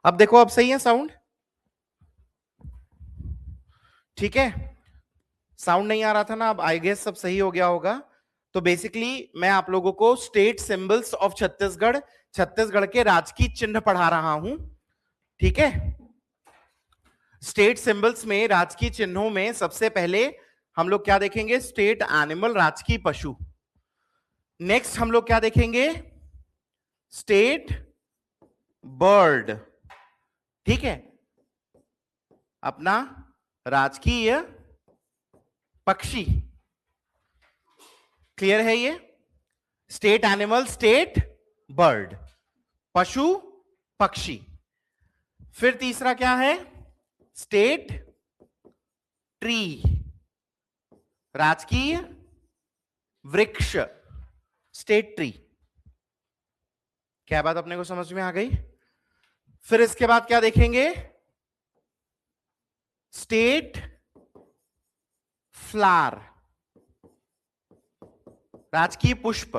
अब देखो, अब सही है साउंड? ठीक है, साउंड नहीं आ रहा था ना, अब आई गेस सब सही हो गया होगा। तो बेसिकली मैं आप लोगों को state symbols of Chhattisgarh, Chhattisgarh के राजकीय चिन्ह पढ़ा रहा हूं। ठीक है, स्टेट सिंबल्स में राजकीय चिन्हों में सबसे पहले हम लोग क्या देखेंगे? स्टेट एनिमल, राजकीय पशु। नेक्स्ट हम लोग क्या देखेंगे? State bird. ठीक है, अपना राजकीय पक्षी। क्लियर है ये? स्टेट एनिमल, स्टेट बर्ड, पशु पक्षी। फिर तीसरा क्या है? स्टेट ट्री, राजकीय वृक्ष, स्टेट ट्री। क्या बात अपने को समझ में आ गई? फिर इसके बाद क्या देखेंगे? स्टेट फ्लावर, राजकीय पुष्प।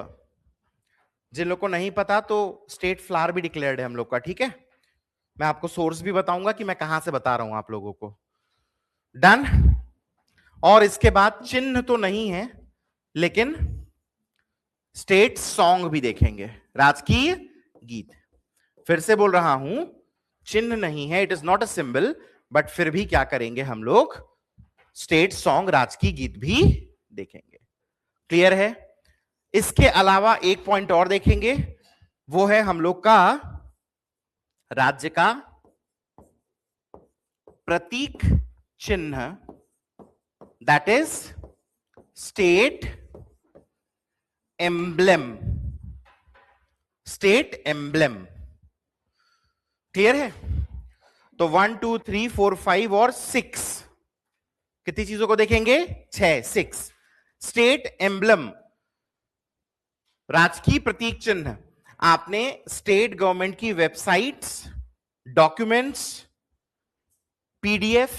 जिन लोग को नहीं पता तो स्टेट फ्लावर भी डिक्लेयर्ड है हम लोग का। ठीक है, मैं आपको सोर्स भी बताऊंगा कि मैं कहां से बता रहा हूं आप लोगों को। डन। और इसके बाद चिन्ह तो नहीं है, लेकिन स्टेट सॉन्ग भी देखेंगे, राजकीय गीत। फिर से बोल रहा हूं, चिन्ह नहीं है, it is not a symbol, but फिर भी क्या करेंगे हम लोग? स्टेट सॉन्ग, राजकीय गीत भी देखेंगे। क्लियर है? इसके अलावा एक पॉइंट और देखेंगे, वो है हम लोग का राज्य का प्रतीक चिन्ह, that is state emblem, state emblem. Clear है? तो 1 2 3 4 5 और 6, कितनी चीजों को देखेंगे? 6, 6। स्टेट एम्ब्लेम, राजकीय प्रतीक चिन्ह। आपने स्टेट गवर्नमेंट की वेबसाइट्स, डॉक्यूमेंट्स, पीडीएफ,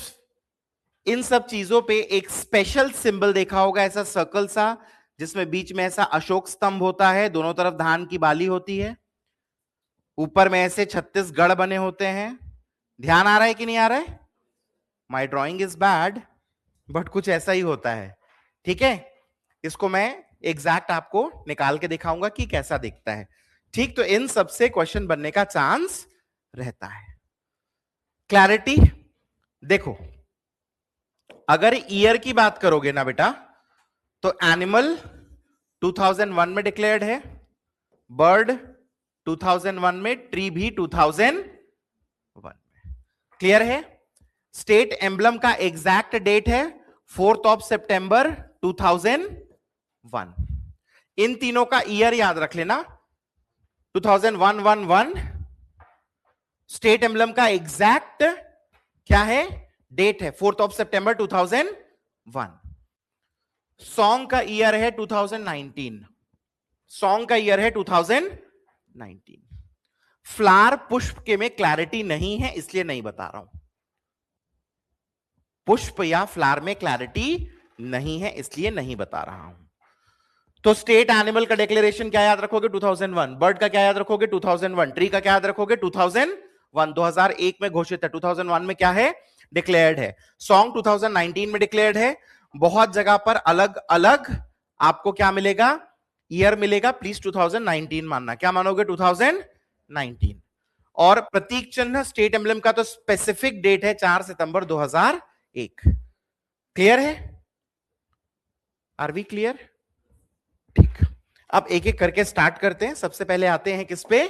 इन सब चीजों पे एक स्पेशल सिंबल देखा होगा, ऐसा सर्कल सा, जिसमें बीच में ऐसा अशोक स्तंभ होता है, दोनों तरफ धान की बाली होती है, ऊपर में ऐसे छत्तीसगढ़ बने होते हैं। ध्यान आ रहा है कि नहीं आ रहा है? माई ड्रॉइंग इज बैड, बट कुछ ऐसा ही होता है। ठीक है, इसको मैं एग्जैक्ट आपको निकाल के दिखाऊंगा कि कैसा दिखता है। ठीक, तो इन सबसे क्वेश्चन बनने का चांस रहता है। क्लैरिटी? देखो, अगर ईयर की बात करोगे ना बेटा, तो एनिमल 2001 में डिक्लेयर्ड है, बर्ड 2001 में, ट्री भी 2001 में। क्लियर है? स्टेट एम्बलम का एग्जैक्ट डेट है 4 सितंबर 2001। इन तीनों का ईयर याद रख लेना, 2001 स्टेट एम्बलम का एग्जैक्ट क्या है? डेट है 4 सितंबर 2001। सॉन्ग का ईयर है 2019, सॉन्ग का ईयर है 2019। फ्लावर पुष्प के में क्लैरिटी नहीं है, इसलिए नहीं बता रहा हूं। पुष्प या फ्लावर में क्लैरिटी नहीं है, इसलिए नहीं बता रहा हूं। तो स्टेट एनिमल का डिक्लेरेशन क्या याद रखोगे? 2001। बर्ड का क्या याद रखोगे? 2001। ट्री का क्या याद रखोगे? 2001। 2001 में घोषित है, 2001 में क्या है? डिक्लेयर्ड है। सॉन्ग 2019 में डिक्लेयर्ड है। बहुत जगह पर अलग अलग आपको क्या मिलेगा? ईयर मिलेगा। प्लीज 2019 मानना। क्या मानोगे? 2019। और प्रतीक चिन्ह स्टेट एम्बलम का तो स्पेसिफिक डेट है 4 सितंबर 2001। क्लियर है? Are we clear? ठीक, अब एक एक करके स्टार्ट करते हैं। सबसे पहले आते हैं किस पे?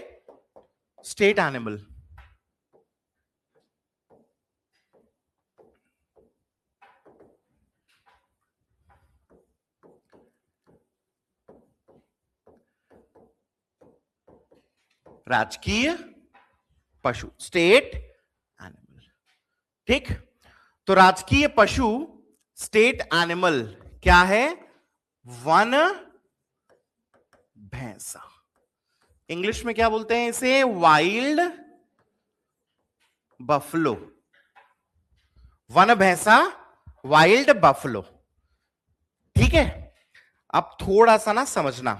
State animal. राजकीय पशु, स्टेट एनिमल। ठीक, तो राजकीय पशु स्टेट एनिमल क्या है? वन भैंसा। इंग्लिश में क्या बोलते हैं इसे? Wild buffalo. वन भैंसा, वाइल्ड बफलो। ठीक है, अब थोड़ा सा ना समझना,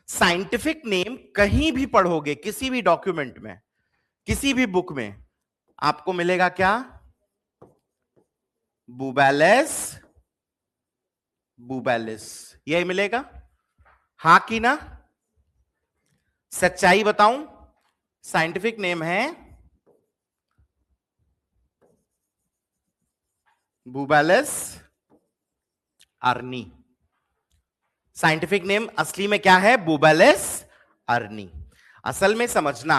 साइंटिफिक नेम कहीं भी पढ़ोगे किसी भी डॉक्यूमेंट में, किसी भी बुक में आपको मिलेगा क्या? बुबेलिस, बुबेलिस, यही मिलेगा। हाँ कि ना? सच्चाई बताऊं, साइंटिफिक नेम है बुबेलिस अर्नी। साइंटिफिक नेम असली में क्या है? बुबेलिस अर्नी। असल में समझना,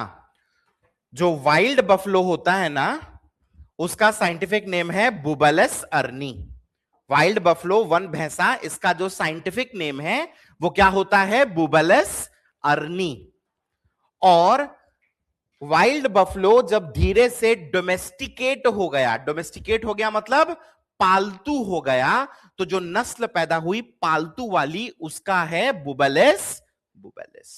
जो वाइल्ड बफलो होता है ना, उसका साइंटिफिक नेम है बुबेलिस अर्नी। वाइल्ड बफलो, वन भैंसा, इसका जो साइंटिफिक नेम है वो क्या होता है? बुबेलिस अर्नी। और वाइल्ड बफलो जब धीरे से डोमेस्टिकेट हो गया, डोमेस्टिकेट हो गया मतलब पालतू हो गया, तो जो नस्ल पैदा हुई पालतू वाली, उसका है बुबेलिस, बुबेलिस।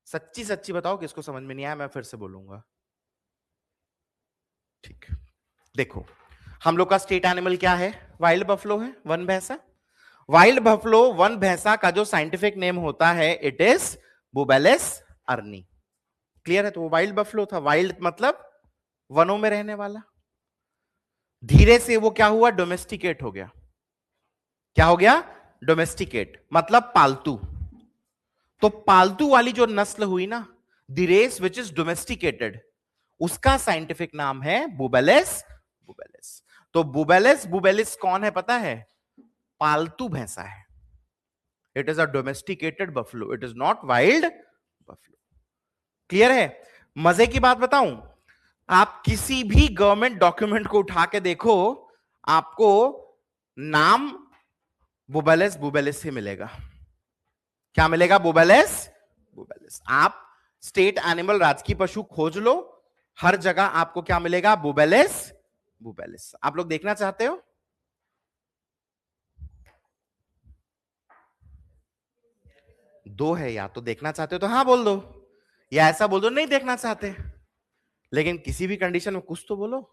सच्ची सच्ची बताओ किसको समझ में नहीं आया, मैं फिर से बोलूंगा। ठीक, देखो, हम लोग का स्टेट एनिमल क्या है? वाइल्ड बफलो है, वन भैंसा। वाइल्ड बफलो वन भैंसा का जो साइंटिफिक नेम होता है, इट इज बुबेलिस अर्नी। क्लियर है? तो वो वाइल्ड बफलो था, वाइल्ड मतलब वनों में रहने वाला। धीरे से वो क्या हुआ? डोमेस्टिकेट हो गया। क्या हो गया? डोमेस्टिकेट मतलब पालतू। तो पालतू वाली जो नस्ल हुई ना, the race which is domesticated, उसका साइंटिफिक नाम है बुबेलिस, बुबेलिस। तो बुबेलिस, बुबेलिस कौन है पता है? पालतू भैंसा है। It is a domesticated buffalo, it is not wild buffalo. Clear है? मजे की बात बताऊं, आप किसी भी गवर्नमेंट डॉक्यूमेंट को उठा के देखो, आपको नाम बुबेलिस, बुबेलिस ही मिलेगा। क्या मिलेगा? बुबेलिस, बुबेलिस। आप स्टेट एनिमल, राजकीय पशु खोज लो, हर जगह आपको क्या मिलेगा? बुबेलिस, बुबेलिस। आप लोग देखना चाहते हो? दो है, या तो देखना चाहते हो तो हाँ बोल दो, या ऐसा बोल दो नहीं देखना चाहते, लेकिन किसी भी कंडीशन में कुछ तो बोलो।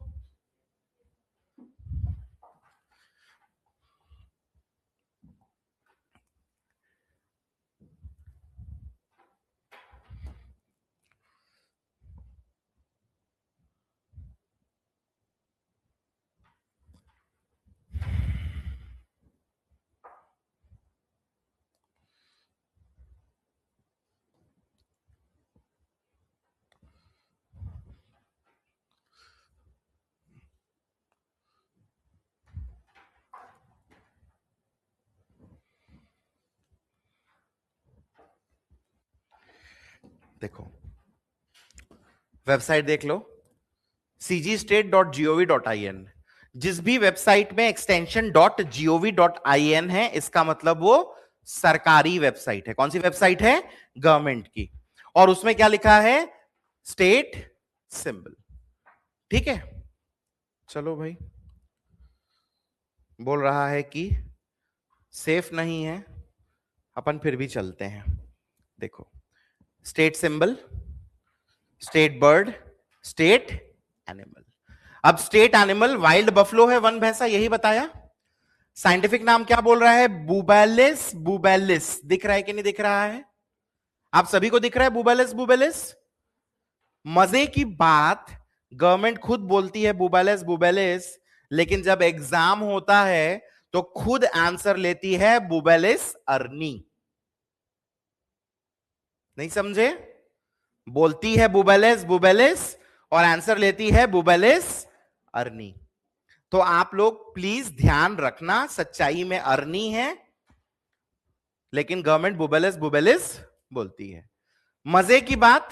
देखो, वेबसाइट देख लो, cgstate.gov.in। जिस भी वेबसाइट में एक्सटेंशन .gov.in है, इसका मतलब वो सरकारी वेबसाइट है। कौन सी वेबसाइट है? गवर्नमेंट की। और उसमें क्या लिखा है? State symbol. ठीक है, चलो भाई, बोल रहा है कि सेफ नहीं है, अपन फिर भी चलते हैं। देखो, state symbol, state bird, state animal. अब स्टेट एनिमल वाइल्ड बफलो है, वन भैंसा, यही बताया। साइंटिफिक नाम क्या बोल रहा है? बुबेलिस, बुबेलिस। दिख रहा है कि नहीं दिख रहा है? आप सभी को दिख रहा है बुबेलिस, बुबेलिस? मजे की बात, गवर्नमेंट खुद बोलती है बुबेलिस, बुबेलिस, लेकिन जब एग्जाम होता है तो खुद आंसर लेती है बुबेलिस अर्नी। नहीं समझे? बोलती है बुबेलिस, बुबेलिस, और आंसर लेती है बुबेलिस अर्नी। तो आप लोग प्लीज ध्यान रखना, सच्चाई में अर्नी है, लेकिन गवर्नमेंट बुबेलिस, बुबेलिस बोलती है। मजे की बात,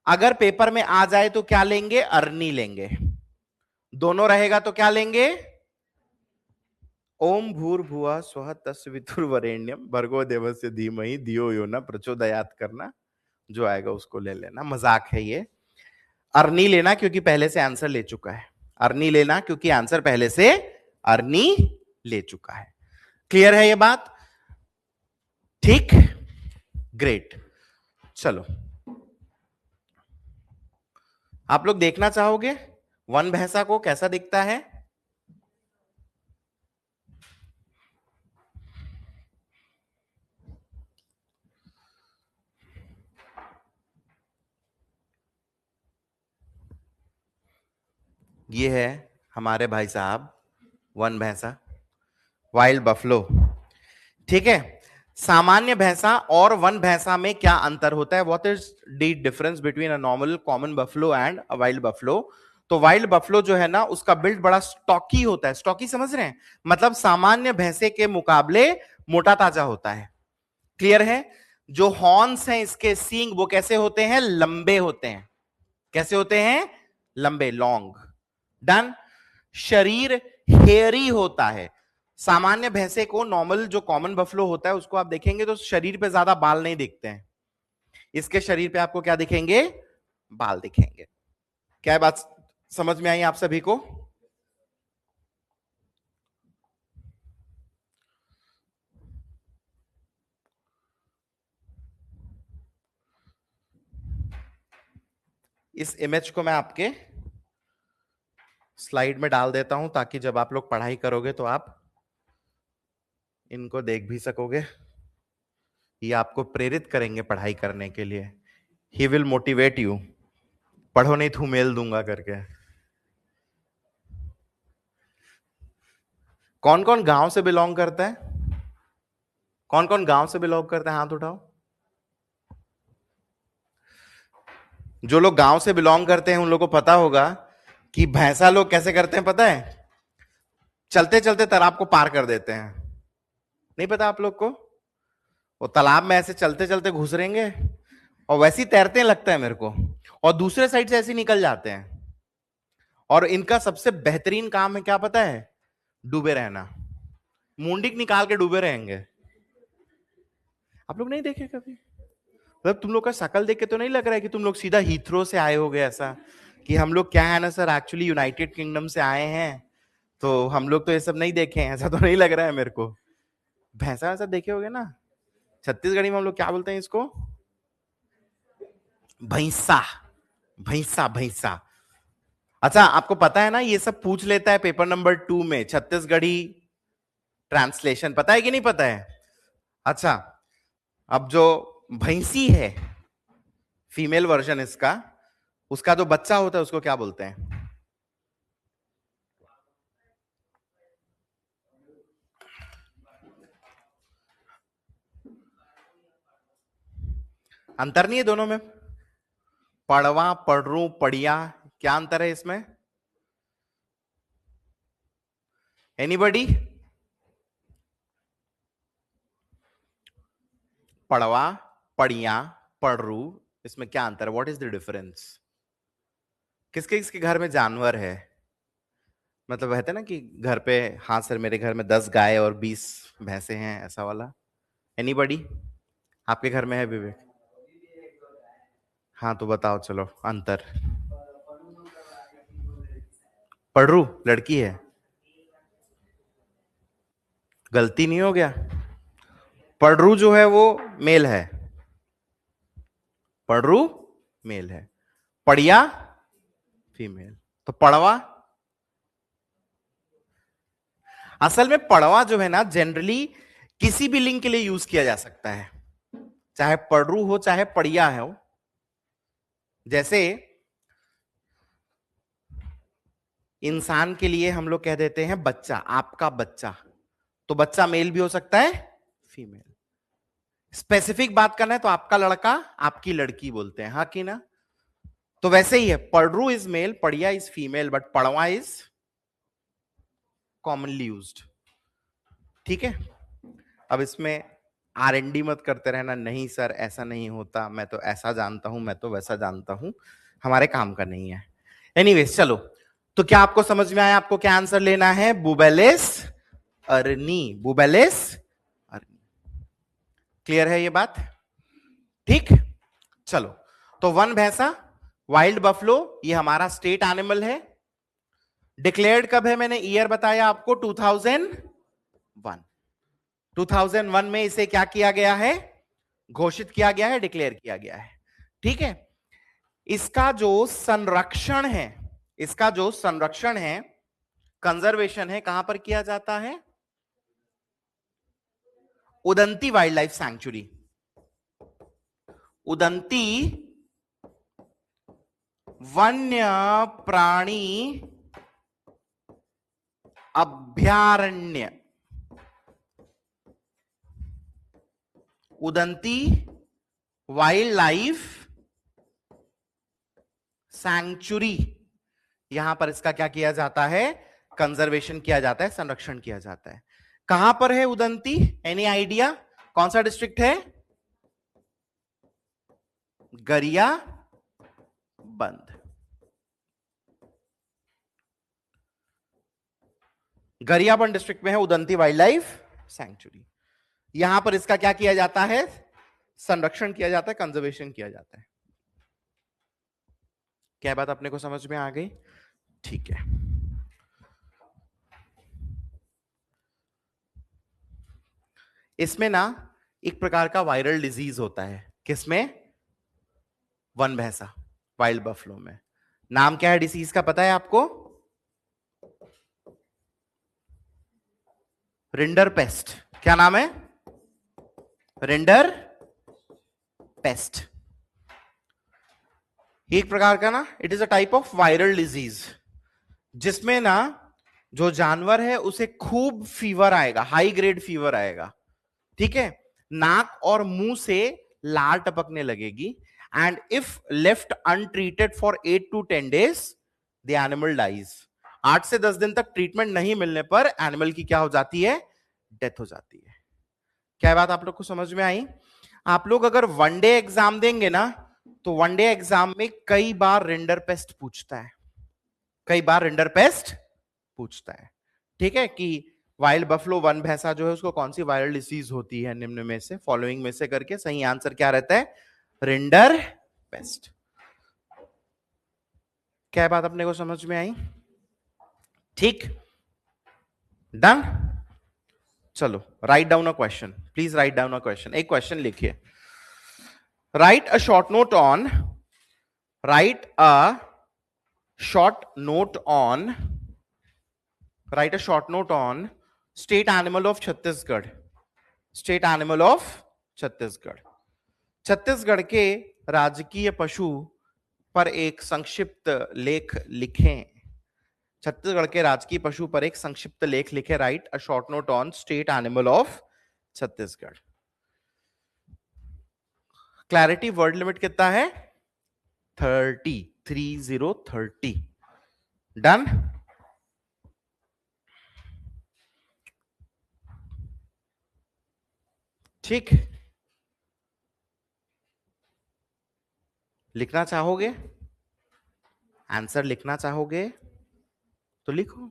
अगर पेपर में आ जाए तो क्या लेंगे? अर्नी लेंगे। दोनों रहेगा तो क्या लेंगे? ओम भूर्भुवः स्वः तस्वितुर्वरेण्यम भर्गो देवस्य धीमहि धियो यो न प्रचोदयात् करना, जो आएगा उसको ले लेना। मजाक है ये। अर्नी लेना क्योंकि पहले से आंसर ले चुका है। अर्नी लेना क्योंकि आंसर पहले से अर्नी ले चुका है। क्लियर है ये बात? ठीक, ग्रेट। चलो, आप लोग देखना चाहोगे वन भैंसा को कैसा दिखता है? ये है हमारे भाई साहब वन भैंसा, वाइल्ड बफलो। ठीक है, सामान्य भैंसा और वन भैंसा में क्या अंतर होता है? What is the difference between a normal common buffalo and a wild buffalo? तो वाइल्ड बफलो जो है ना, उसका बिल्ड बड़ा स्टॉकी होता है। स्टॉकी समझ रहे हैं? मतलब सामान्य भैंसे के मुकाबले मोटा ताजा होता है। क्लियर है? जो हॉर्न्स हैं इसके, सींग, वो कैसे होते हैं? लंबे होते हैं। कैसे होते हैं? लंबे, लॉन्ग। डन। शरीर हेयरी होता है। सामान्य भैंसे को, नॉर्मल जो कॉमन बफलो होता है उसको आप देखेंगे तो शरीर पे ज्यादा बाल नहीं दिखते हैं। इसके शरीर पे आपको क्या दिखेंगे? बाल दिखेंगे। क्या बात समझ में आई आप सभी को? इस इमेज को मैं आपके स्लाइड में डाल देता हूं ताकि जब आप लोग पढ़ाई करोगे तो आप इनको देख भी सकोगे। ये आपको प्रेरित करेंगे पढ़ाई करने के लिए। He will motivate you. पढ़ो नहीं तो मेल दूंगा करके। कौन कौन गांव से बिलोंग करता है? कौन कौन गांव से बिलोंग करता है? हाथ उठाओ। जो लोग गांव से बिलोंग करते हैं उन लोगों को पता होगा कि भैंसा लोग कैसे करते हैं, पता है? चलते चलते तालाब को पार कर देते हैं। नहीं पता आप लोग को? वो तालाब में ऐसे चलते चलते घुसरेंगे और वैसे ही तैरते लगता है मेरे को, और दूसरे साइड से ऐसे निकल जाते हैं। और इनका सबसे बेहतरीन काम है क्या पता है? डूबे रहना। मुंडिक निकाल के डूबे रहेंगे। आप लोग नहीं देखे कभी? मतलब तुम लोग का शकल देख के तो नहीं लग रहा है कि तुम लोग सीधा हीथ्रो से आए होगे, ऐसा कि हम लोग क्या है ना सर, एक्चुअली यूनाइटेड किंगडम से आए हैं, तो हम लोग तो ये सब नहीं देखे हैं, ऐसा तो नहीं लग रहा है मेरे को। भैंसा वैसा देखे होगे ना? छत्तीसगढ़ी में हम लोग क्या बोलते हैं इसको? भैंसा। भैंसा भैंसा। अच्छा, आपको पता है ना, ये सब पूछ लेता है पेपर नंबर 2 में छत्तीसगढ़ी ट्रांसलेशन। पता है कि नहीं पता है? अच्छा, अब जो भैंसी है, फीमेल वर्जन इसका, उसका जो बच्चा होता है उसको क्या बोलते हैं? अंतर नहीं है दोनों में? पड़वा, पड़रू, पड़िया, क्या अंतर है इसमें? एनीबडी? पड़वा, पड़िया, पड़रू, इसमें क्या अंतर है? What is the difference? किसके किसके घर में जानवर है? मतलब कहते हैं ना कि घर पे, हाँ सर मेरे घर में 10 गाय और 20 भैंसे हैं, ऐसा वाला। एनीबडी? आपके घर में है विवेक? हाँ तो बताओ चलो अंतर। पड़रू लड़की है? गलती नहीं हो गया? पड़रू जो है वो मेल है। पड़रू मेल है, पड़िया फीमेल। तो पड़वा, असल में पड़वा जो है ना, जनरली किसी भी लिंग के लिए यूज किया जा सकता है, चाहे पड़रू हो चाहे पड़िया हो। जैसे इंसान के लिए हम लोग कह देते हैं बच्चा, आपका बच्चा, तो बच्चा मेल भी हो सकता है, फीमेल। स्पेसिफिक बात करना है तो आपका लड़का, आपकी लड़की बोलते हैं, हाँ कि ना? तो वैसे ही है, पड़रू इज मेल, पड़िया is female, but Padwa is commonly used. ठीक है? अब इसमें R&D मत करते रहना, नहीं सर ऐसा नहीं होता, मैं तो ऐसा जानता हूं, मैं तो वैसा जानता हूं, हमारे काम का नहीं है। एनीवेज चलो, तो क्या आपको समझ में आया आपको क्या आंसर लेना है? बुबेलिस अर्नी, बुबेलिस अर्नी। क्लियर है ये बात? ठीक, चलो। तो वन भैंसा, वाइल्ड बफलो, ये हमारा स्टेट एनिमल है। डिक्लेयर्ड कब है? मैंने ईयर बताया आपको, 2001। 2001 में इसे क्या किया गया है? घोषित किया गया है, डिक्लेयर किया गया है। ठीक है? इसका जो संरक्षण है, इसका जो संरक्षण है, कंजर्वेशन है, कहां पर किया जाता है? Udanti wild life sanctuary. Udanti वन्य प्राणी अभयारण्य, उदंती वाइल्ड लाइफ सैंक्चुरी, यहां पर इसका क्या किया जाता है, कंजर्वेशन किया जाता है, संरक्षण किया जाता है। कहां पर है उदंती, एनी आइडिया, कौन सा डिस्ट्रिक्ट है, गरियाबंद, गरियाबंद डिस्ट्रिक्ट में है उदंती वाइल्ड लाइफ सैंक्चुरी। यहां पर इसका क्या किया जाता है, संरक्षण किया जाता है, कंजर्वेशन किया जाता है। क्या बात अपने को समझ में आ गई, ठीक है। इसमें ना एक प्रकार का वायरल डिजीज होता है, किसमें, वन भैंसा, वाइल्ड बफलो में। नाम क्या है डिसीज का, पता है आपको, रिंडर पेस्ट। क्या नाम है, रिंडर पेस्ट। एक प्रकार का ना, it is a type of viral disease, जिसमें ना जो जानवर है उसे खूब फीवर आएगा, हाई ग्रेड फीवर आएगा, ठीक है। नाक और मुंह से लार टपकने लगेगी, and if left untreated for 8 to 10 days the animal dies. 8 से 10 दिन तक ट्रीटमेंट नहीं मिलने पर एनिमल की क्या हो जाती है, डेथ हो जाती है। क्या बात आप लोग को समझ में आई। आप लोग अगर वनडे एग्जाम देंगे ना, तो वनडे एग्जाम में कई बार रेंडर पेस्ट पूछता है, कई बार रेंडर पेस्ट पूछता है, ठीक है, कि वाइल्ड बफलो वन भैंसा जो है उसको कौन सी वायरल डिसीज होती है निम्न में से, फॉलोइंग में से करके सही आंसर क्या रहता है, रेंडर पेस्ट। क्या बात अपने को समझ में आई, ठीक, डन। चलो write down a question, please write down a question, एक क्वेश्चन लिखिए। Right a short note on, right a short note on, right a short note on state animal of Chhattisgarh, state animal of Chhattisgarh. Chhattisgarh के राजकीय पशु पर एक संक्षिप्त लेख लिखें। छत्तीसगढ़ के राजकीय पशु पर एक संक्षिप्त लेख लिखे। Right a short note on state animal of Chhattisgarh. Clarity word limit कितना है, 30 डन। ठीक, लिखना चाहोगे, आंसर लिखना चाहोगे तो लिखो,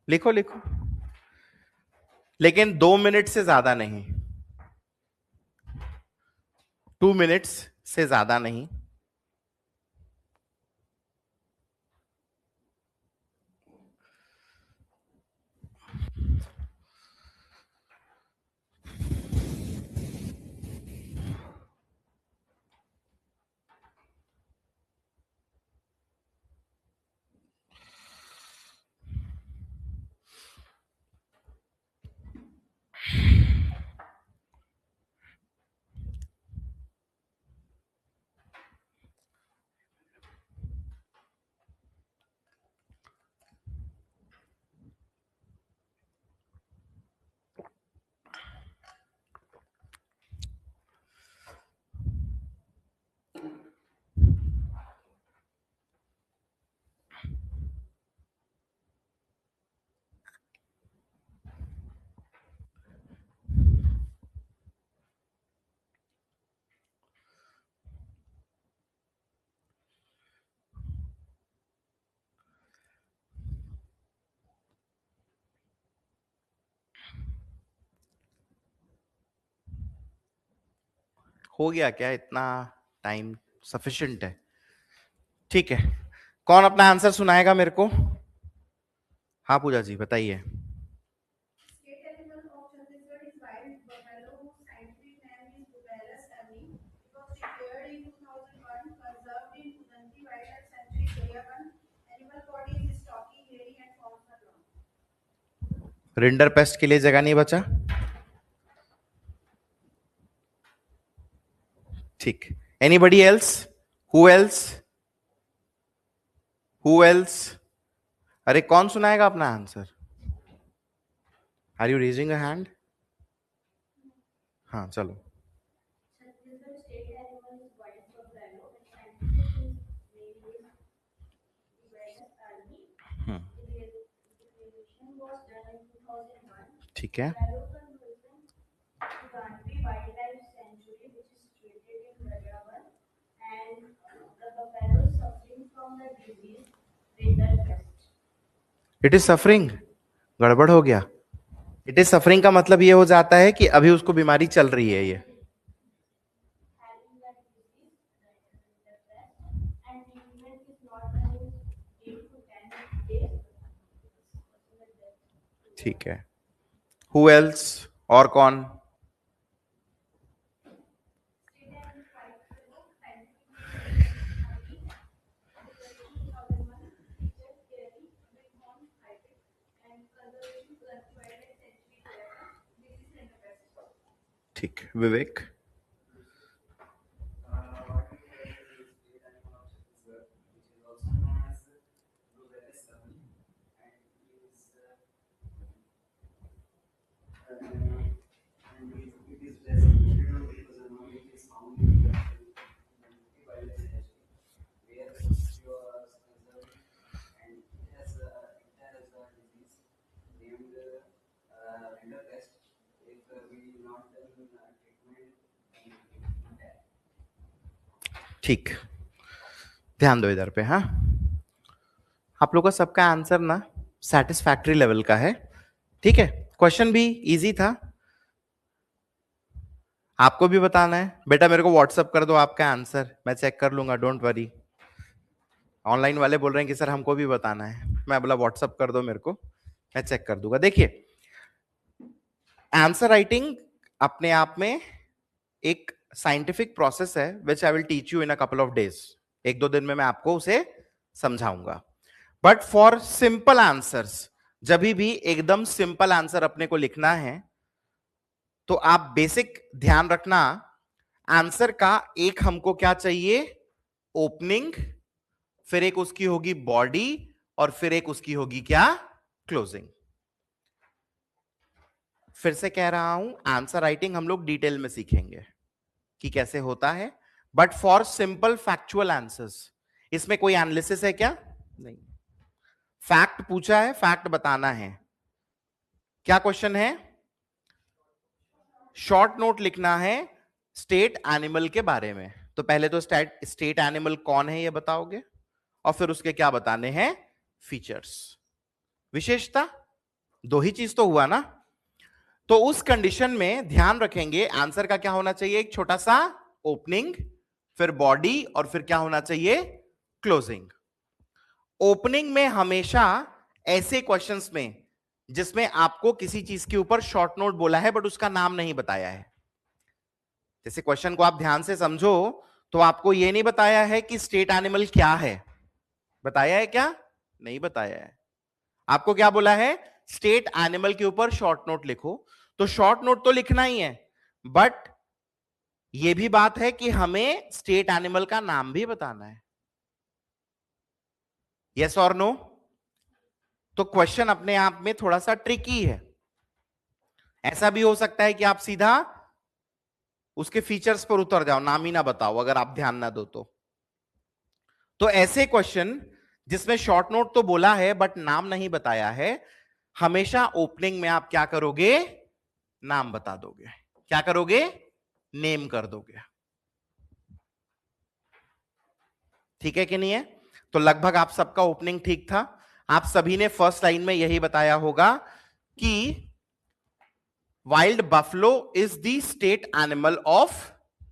लिखो लिखो, लेकिन 2 मिनट से ज्यादा नहीं, 2 मिनट्स से ज्यादा नहीं। हो गया क्या, इतना टाइम सफिशिएंट है, ठीक है। कौन अपना आंसर सुनाएगा मेरे को, हाँ पूजा जी बताइए। रिंडर पेस्ट के लिए जगह नहीं बचा, ठीक। Anybody else, who else, who else? अरे कौन सुनाएगा अपना answer? Are you raising a hand? हाँ चलो। ठीक है। It is suffering. गड़बड़ हो गया। इट इज सफरिंग का मतलब ये हो जाता है कि अभी उसको बीमारी चल रही है ये। ठीक है। Who else? और कौन? ठीक, विवेक। ठीक, ध्यान दो इधर पे। हाँ, आप लोग का सबका आंसर ना सेटिस्फैक्टरी लेवल का है। ठीक है, क्वेश्चन भी इजी था। आपको भी बताना है बेटा, मेरे को व्हाट्सअप कर दो आपका आंसर, मैं चेक कर लूंगा, डोंट वरी। ऑनलाइन वाले बोल रहे हैं कि सर हमको भी बताना है, मैं बोला व्हाट्सअप कर दो मेरे को, मैं चेक कर दूंगा। देखिए, आंसर राइटिंग अपने आप में एक साइंटिफिक प्रोसेस है which I will teach you in a couple of days. एक दो दिन में मैं आपको उसे समझाऊंगा। बट फॉर सिंपल आंसर्स, जब भी एकदम सिंपल आंसर अपने को लिखना है तो आप बेसिक ध्यान रखना, आंसर का एक हमको क्या चाहिए? ओपनिंग, फिर एक उसकी होगी बॉडी, और फिर एक उसकी होगी क्या? क्लोजिंग। फिर से कह रहा हूं, आंसर राइटिंग हम लोग डिटेल में सीखेंगे कि कैसे होता है, but for simple factual answers इसमें कोई एनालिसिस है क्या? नहीं। फैक्ट पूछा है, फैक्ट बताना है। क्या क्वेश्चन है? शॉर्ट नोट लिखना है स्टेट एनिमल के बारे में। तो पहले तो स्टेट एनिमल कौन है ये बताओगे, और फिर उसके क्या बताने हैं? फीचर्स, विशेषता। दो ही चीज तो हुआ ना। तो उस कंडीशन में ध्यान रखेंगे आंसर का क्या होना चाहिए? एक छोटा सा ओपनिंग, फिर बॉडी, और फिर क्या होना चाहिए? क्लोजिंग। ओपनिंग में हमेशा ऐसे क्वेश्चंस में जिसमें आपको किसी चीज के ऊपर शॉर्ट नोट बोला है बट उसका नाम नहीं बताया है, जैसे क्वेश्चन को आप ध्यान से समझो तो आपको यह नहीं बताया है कि स्टेट एनिमल क्या है। बताया है क्या? नहीं बताया है। आपको क्या बोला है? स्टेट एनिमल के ऊपर शॉर्ट नोट लिखो। तो शॉर्ट नोट तो लिखना ही है, बट यह भी बात है कि हमें स्टेट एनिमल का नाम भी बताना है। यस और नो? तो क्वेश्चन अपने आप में थोड़ा सा ट्रिकी है। ऐसा भी हो सकता है कि आप सीधा उसके फीचर्स पर उतर जाओ, नाम ही ना बताओ, अगर आप ध्यान ना दो तो ऐसे क्वेश्चन जिसमें शॉर्ट नोट तो बोला है बट नाम नहीं बताया है, हमेशा ओपनिंग में आप क्या करोगे? नाम बता दोगे। क्या करोगे? नेम कर दोगे। ठीक है कि नहीं है? तो लगभग आप सबका ओपनिंग ठीक था। आप सभी ने फर्स्ट लाइन में यही बताया होगा कि wild buffalo is the state animal of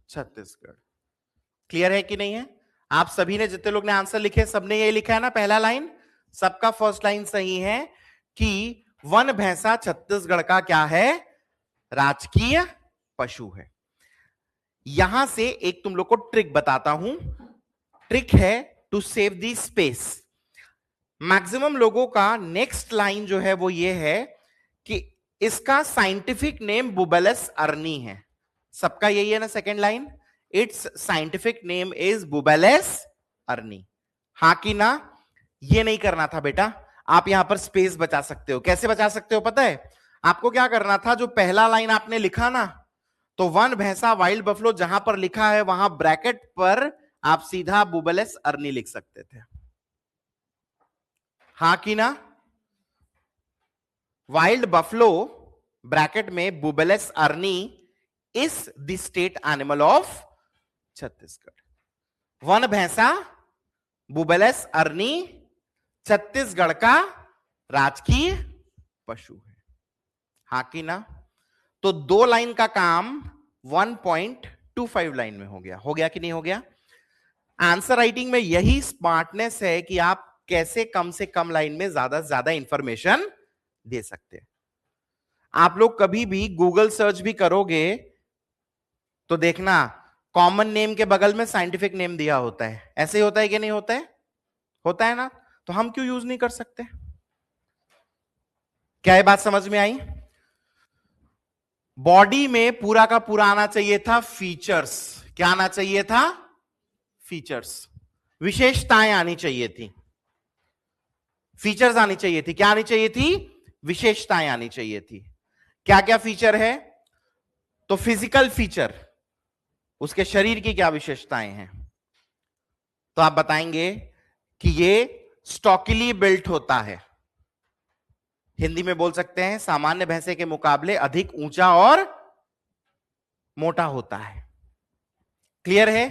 Chhattisgarh. Clear है कि नहीं है? आप सभी ने, जितने लोग ने आंसर लिखे, सबने ये लिखा है ना पहला लाइन, सबका फर्स्ट लाइन सही है कि वन भैंसा छत्तीसगढ़ का क्या है? राजकीय पशु है। यहां से एक तुम लोग को ट्रिक बताता हूं। ट्रिक है to save the space. Maximum लोगों का नेक्स्ट लाइन जो है वो ये है कि इसका साइंटिफिक नेम बुबेलस अर्नी है। सबका यही है ना second line? Its scientific name is Bubalus arnee. हाँ कि ना? ये नहीं करना था बेटा, आप यहां पर स्पेस बचा सकते हो। कैसे बचा सकते हो पता है? आपको क्या करना था, जो पहला लाइन आपने लिखा ना, तो वन भैंसा वाइल्ड बफलो जहां पर लिखा है वहां ब्रैकेट पर आप सीधा बुबेलेस अर्नी लिख सकते थे। हाँ कि ना? वाइल्ड बफलो ब्रैकेट में Bubalus arnee is the state animal of Chhattisgarh. वन भैंसा बुबेलेस अर्नी छत्तीसगढ़ का राजकीय पशु है। हाँ कि ना? तो 2 लाइन का काम 1.25 लाइन में हो गया। हो गया कि नहीं हो गया? आंसर राइटिंग में यही स्मार्टनेस है कि आप कैसे कम से कम लाइन में ज्यादा से ज्यादा इंफॉर्मेशन दे सकते हैं। आप लोग कभी भी गूगल सर्च भी करोगे तो देखना कॉमन नेम के बगल में साइंटिफिक नेम दिया होता है। ऐसे ही होता है कि नहीं होता है? होता है ना? तो हम क्यों यूज नहीं कर सकते? क्या ये बात समझ में आई? बॉडी में पूरा का पूरा आना चाहिए था फीचर्स। क्या आना चाहिए था? फीचर्स, विशेषताएं आनी चाहिए थी। फीचर्स आनी चाहिए थी। क्या आनी चाहिए थी? विशेषताएं आनी चाहिए थी। क्या क्या फीचर है? तो फिजिकल फीचर, उसके शरीर की क्या विशेषताएं हैं? तो आप बताएंगे कि ये स्टॉकिली बिल्ट होता है। हिंदी में बोल सकते हैं सामान्य भैंसे के मुकाबले अधिक ऊंचा और मोटा होता है। क्लियर है?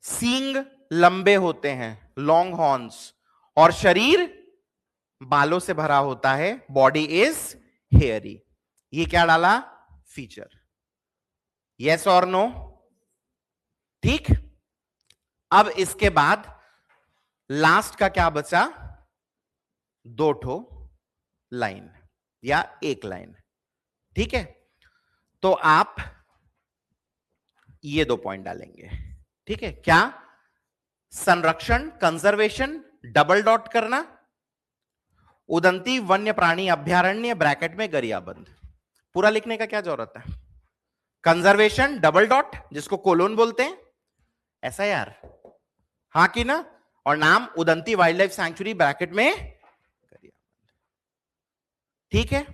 सींग लंबे होते हैं, लॉन्ग हॉर्न्स, और शरीर बालों से भरा होता है, बॉडी इज हेयरी। ये क्या डाला? फीचर। यस और नो? ठीक। अब इसके बाद लास्ट का क्या बचा? 2 ठो लाइन या 1 लाइन। ठीक है, तो आप ये 2 पॉइंट डालेंगे। ठीक है, क्या? संरक्षण, कंजर्वेशन, डबल डॉट करना, उदंती वन्य प्राणी अभ्यारण्य ब्रैकेट में गरियाबंद। पूरा लिखने का क्या जरूरत है? कंजर्वेशन डबल डॉट, जिसको कोलोन बोलते हैं, ऐसा यार। हाँ कि ना? और नाम Udanti wild life sanctuary bracket में गरियाबंद। ठीक है।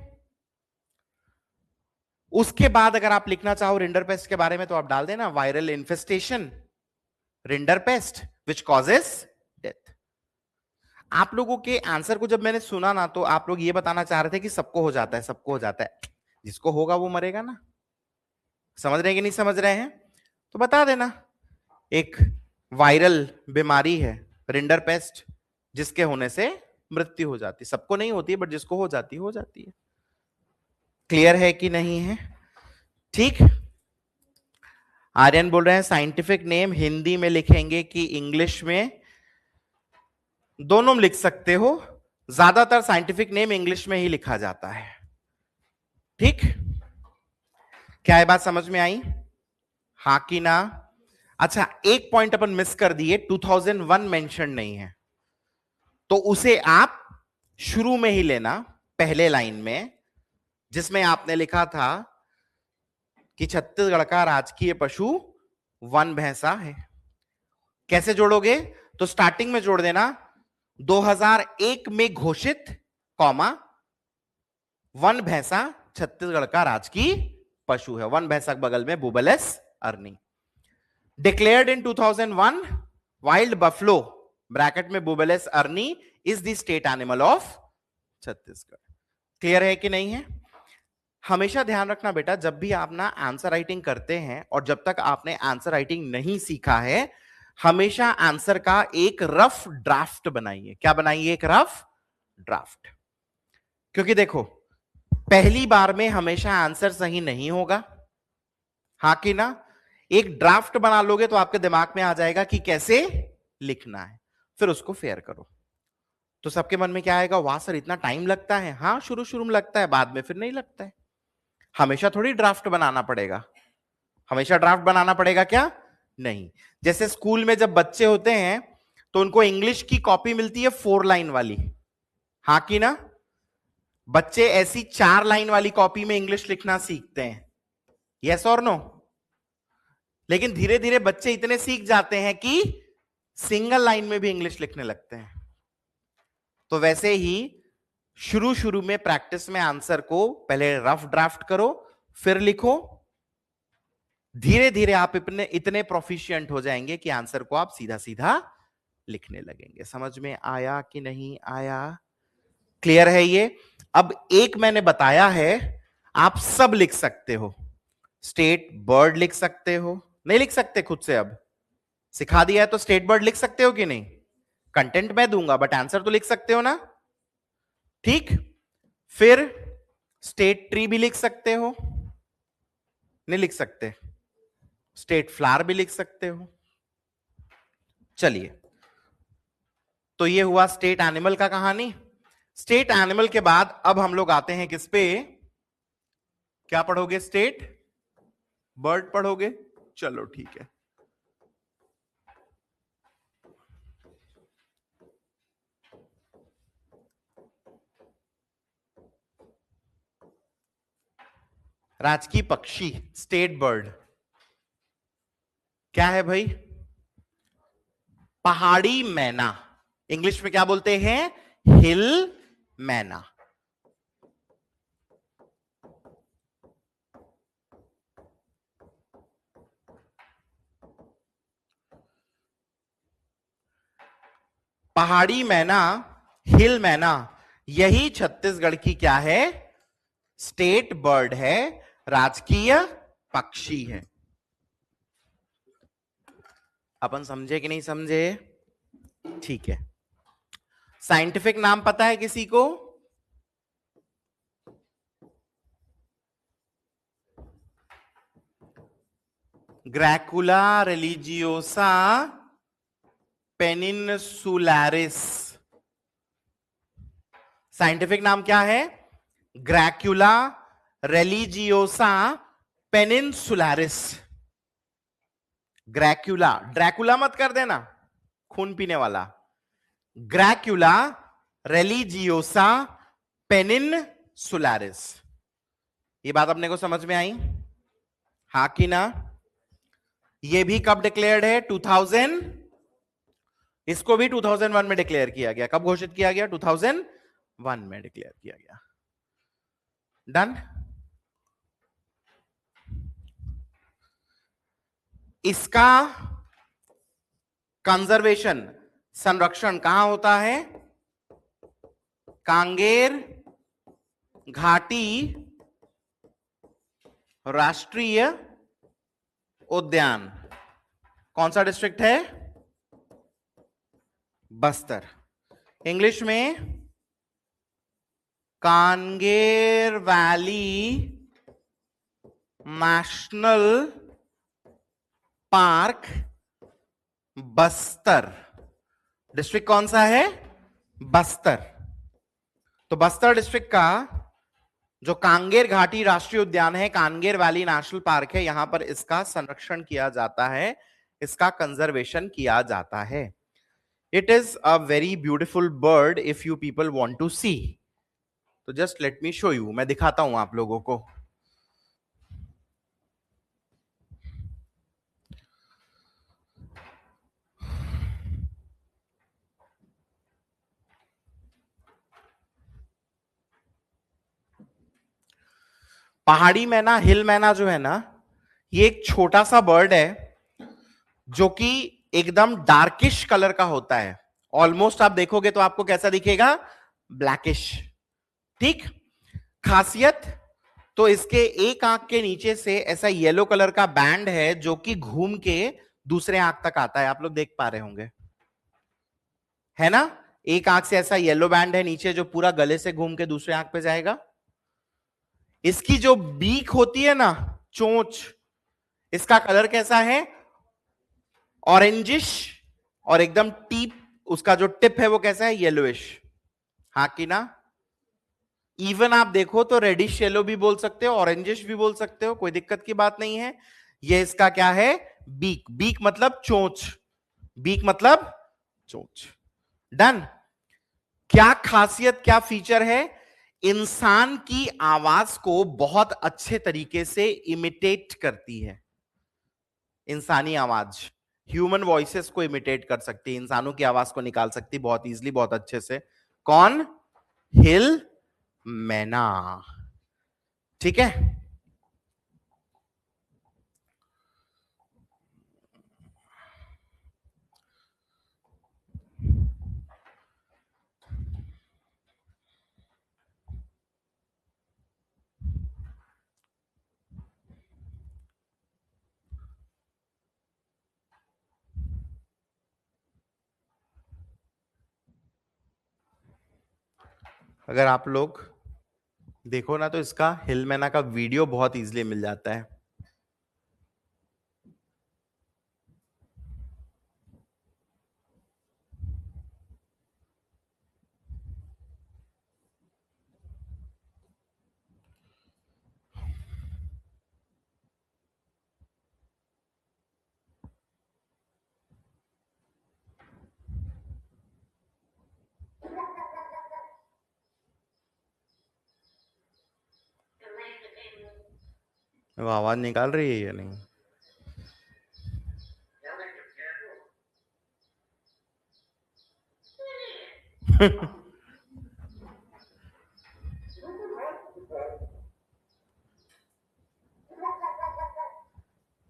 उसके बाद अगर आप लिखना चाहो रिंडरपेस्ट के बारे में तो आप डाल देना viral infestation rinderpest which causes death. आप लोगों के आंसर को जब मैंने सुना ना, तो आप लोग ये बताना चाह रहे थे कि सबको हो जाता है, सबको हो जाता है। जिसको होगा वो मरेगा ना। समझ रहे हैं कि नहीं समझ रहे हैं? तो बता देना एक वायरल बीमारी है रिंडरपेस्ट, जिसके होने से मृत्यु हो जाती है। सबको नहीं होती है, बट जिसको हो जाती है। क्लियर है कि नहीं है? ठीक। आर्यन बोल रहे हैं साइंटिफिक नेम हिंदी में लिखेंगे कि इंग्लिश में? दोनों में लिख सकते हो, ज्यादातर साइंटिफिक नेम इंग्लिश में ही लिखा जाता है। ठीक। क्या ये बात समझ में आई? हाँ कि ना? अच्छा, एक पॉइंट अपन मिस कर दिए, 2001 मेंशन नहीं है, तो उसे आप शुरू में ही लेना, पहले लाइन में, जिसमें आपने लिखा था कि छत्तीसगढ़ का राजकीय पशु वन भैंसा है। कैसे जोड़ोगे? तो स्टार्टिंग में जोड़ देना 2001 में घोषित, कॉमा, वन भैंसा छत्तीसगढ़ का राजकीय पशु है। वन भैंसा के बगल में Bubalus arnee. Declared in 2001 wild buffalo bracket में Bubalus arnee is the state animal of Chhattisgarh. Clear है कि नहीं है? हमेशा ध्यान रखना बेटा, जब भी आप ना आंसर राइटिंग करते हैं और जब तक आपने आंसर राइटिंग नहीं सीखा है, हमेशा आंसर का एक रफ ड्राफ्ट बनाइए। क्या बनाइए? एक रफ ड्राफ्ट। क्योंकि देखो, पहली बार में हमेशा आंसर सही नहीं होगा। हाँ कि ना? एक ड्राफ्ट बना लोगे तो आपके दिमाग में आ जाएगा कि कैसे लिखना है, फिर उसको फेयर करो। तो सबके मन में क्या आएगा? वाह सर, इतना टाइम लगता है। हाँ, शुरू शुरू में लगता है, बाद में फिर नहीं लगता है। हमेशा थोड़ी ड्राफ्ट बनाना पड़ेगा। हमेशा ड्राफ्ट बनाना पड़ेगा क्या? नहीं। जैसे स्कूल में जब बच्चे होते हैं तो उनको इंग्लिश की कॉपी मिलती है 4 लाइन वाली। हाँ कि ना? बच्चे ऐसी 4 लाइन वाली कॉपी में इंग्लिश लिखना सीखते हैं। यस और नो? लेकिन धीरे धीरे बच्चे इतने सीख जाते हैं कि सिंगल लाइन में भी इंग्लिश लिखने लगते हैं। तो वैसे ही शुरू शुरू में प्रैक्टिस में आंसर को पहले रफ ड्राफ्ट करो, फिर लिखो। धीरे धीरे आप इतने प्रोफिशिएंट हो जाएंगे कि आंसर को आप सीधा सीधा लिखने लगेंगे। समझ में आया कि नहीं आया? क्लियर है ये? अब एक मैंने बताया है, आप सब लिख सकते हो। स्टेट बर्ड लिख सकते हो, नहीं लिख सकते खुद से? अब सिखा दिया है तो स्टेट बर्ड लिख सकते हो कि नहीं? कंटेंट मैं दूंगा बट आंसर तो लिख सकते हो ना? ठीक। फिर स्टेट ट्री भी लिख सकते हो, नहीं लिख सकते? स्टेट फ्लावर भी लिख सकते हो। चलिए, तो ये हुआ स्टेट एनिमल का कहानी। स्टेट एनिमल के बाद अब हम लोग आते हैं किस पे? क्या पढ़ोगे? स्टेट बर्ड पढ़ोगे? चलो ठीक है। राजकीय पक्षी स्टेट बर्ड क्या है भाई? पहाड़ी मैना। इंग्लिश में क्या बोलते हैं? हिल मैना। पहाड़ी मैना, हिल मैना, यही छत्तीसगढ़ की क्या है? स्टेट बर्ड है, राजकीय पक्षी है। अपन समझे कि नहीं समझे? ठीक है। साइंटिफिक नाम पता है किसी को? ग्रैकुला रिलीजियोसा पेनिनसुलैरिस। साइंटिफिक नाम क्या है? ग्रैकुला रिलीजियोसा पेनिनसुलैरिस। ग्रैकुला, ड्रैकुला मत कर देना, खून पीने वाला। ग्रैकुला रिलीजियोसा पेनिनसुलैरिस। ये बात अपने को समझ में आई? हाँ कि ना? ये भी कब डिक्लेयर्ड है? 2000। इसको भी 2001 में डिक्लेयर किया गया। कब घोषित किया गया? 2001 में डिक्लेयर किया गया। डन। इसका कंजर्वेशन, संरक्षण कहां होता है? कांगेर घाटी राष्ट्रीय उद्यान। कौन सा डिस्ट्रिक्ट है? बस्तर। इंग्लिश में Kanger valley national park Bastar. District कौन सा है? बस्तर। तो बस्तर डिस्ट्रिक्ट का जो कांगेर घाटी राष्ट्रीय उद्यान है, कांगेर वैली नेशनल पार्क है, यहां पर इसका संरक्षण किया जाता है, इसका कंजर्वेशन किया जाता है। It is a very beautiful bird if you people want to see. तो just let me show you, मैं दिखाता हूं आप लोगों को। पहाड़ी मैना, हिल मैना जो है ना, ये एक छोटा सा बर्ड है जो कि एकदम डार्किश कलर का होता है। ऑलमोस्ट आप देखोगे तो आपको कैसा दिखेगा? ब्लैकिश। ठीक। खासियत तो इसके एक आंख के नीचे से ऐसा येलो कलर का बैंड है जो कि घूम के दूसरे आंख तक आता है। आप लोग देख पा रहे होंगे, है ना? एक आंख से ऐसा येलो बैंड है नीचे जो पूरा गले से घूम के दूसरे आंख पे जाएगा। इसकी जो बीक होती है ना, चोंच, इसका कलर कैसा है? ऑरेंजिश। और एकदम टीप, उसका जो टिप है वो कैसा है? येलोइश। हाँ कि ना? इवन आप देखो तो रेडिश येलो भी बोल सकते हो, ऑरेंजिश भी बोल सकते हो, कोई दिक्कत की बात नहीं है। ये इसका क्या है? बीक। बीक मतलब चोंच, बीक मतलब चोंच। डन। क्या खासियत, क्या फीचर है? इंसान की आवाज को बहुत अच्छे तरीके से इमिटेट करती है। इंसानी आवाज, ह्यूमन वॉइसेस को इमिटेट कर सकती है, इंसानों की आवाज को निकाल सकती बहुत इजीली, बहुत अच्छे से। कौन? हिल मैना। ठीक है, अगर आप लोग देखो ना तो इसका हिल मैना का वीडियो बहुत इजीली मिल जाता है। वो आवाज निकाल रही है या नहीं?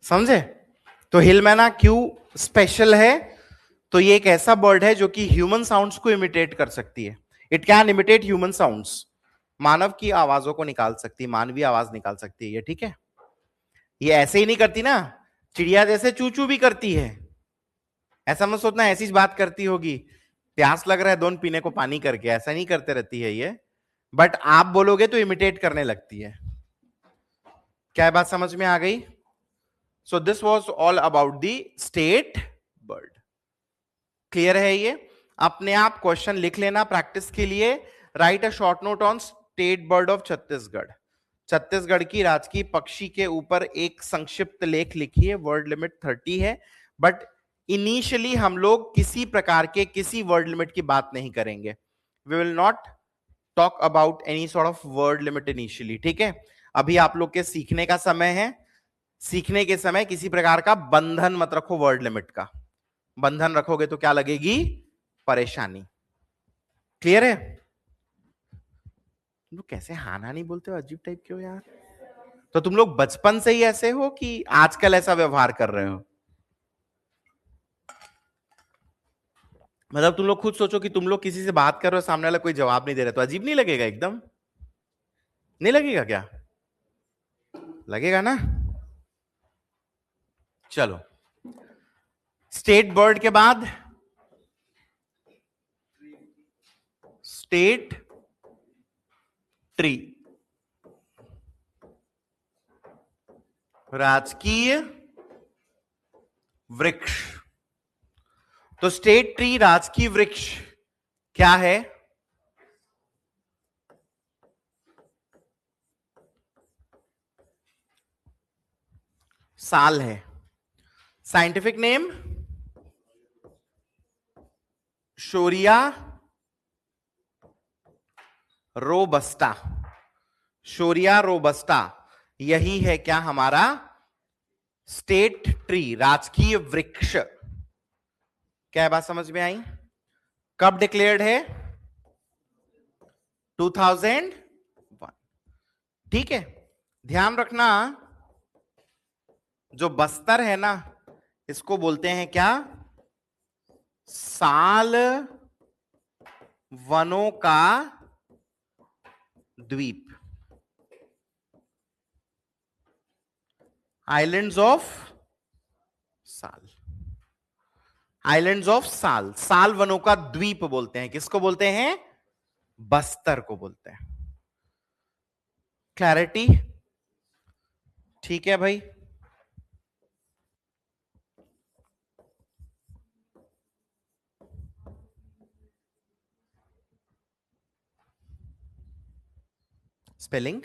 समझे? तो हिल मैना क्यों स्पेशल है? तो ये एक ऐसा बर्ड है जो कि ह्यूमन साउंड्स को इमिटेट कर सकती है। It can imitate human sounds. मानव की आवाजों को निकाल सकती है, मानवीय आवाज निकाल सकती है ये। ठीक है, ये ऐसे ही नहीं करती ना, चिड़िया जैसे चू चू भी करती है। ऐसा मत सोचना ऐसी बात करती होगी, प्यास लग रहा है दोन पीने को पानी करके, ऐसा नहीं करते रहती है ये। बट आप बोलोगे तो इमिटेट करने लगती है। क्या बात समझ में आ गई? So this was all about the state bird. Clear है ये? अपने आप क्वेश्चन लिख लेना प्रैक्टिस के लिए। Right a short note on state bird of Chhattisgarh. Chhattisgarh की राजकीय पक्षी के ऊपर एक संक्षिप्त लेख लिखिए। वर्ड लिमिट 30 है, बट इनिशियली हम लोग किसी प्रकार के किसी वर्ड लिमिट की बात नहीं करेंगे। We will not talk about any sort of word limit initially. ठीक है, अभी आप लोग के सीखने का समय है। सीखने के समय किसी प्रकार का बंधन मत रखो वर्ड लिमिट का। बंधन रखोगे तो क्या लगेगी? परेशानी। क्लियर है? तुम लोग कैसे हाना नहीं बोलते हो, अजीब टाइप क्यों यार? तो तुम लोग बचपन से ही ऐसे हो कि आजकल ऐसा व्यवहार कर रहे हो? मतलब तुम लोग खुद सोचो कि तुम लोग किसी से बात कर रहे हो, सामने वाला कोई जवाब नहीं दे रहा, तो अजीब नहीं लगेगा? एकदम नहीं लगेगा क्या? लगेगा ना? चलो, स्टेट बर्ड के बाद स्टेट ट्री, राजकीय वृक्ष। तो स्टेट ट्री राजकीय वृक्ष क्या है? साल है। Scientific name Shorea robusta. Shorea robusta, यही है क्या हमारा स्टेट ट्री, राजकीय वृक्ष। क्या बात समझ में आई? कब डिक्लेयर्ड है? 2001। ठीक है, ध्यान रखना, जो बस्तर है ना, इसको बोलते हैं क्या? साल वनों का द्वीप, आइलैंड्स ऑफ साल। आइलैंड्स ऑफ साल, साल वनों का द्वीप बोलते हैं। किसको बोलते हैं? बस्तर को बोलते हैं। क्लैरिटी? ठीक है भाई। Spelling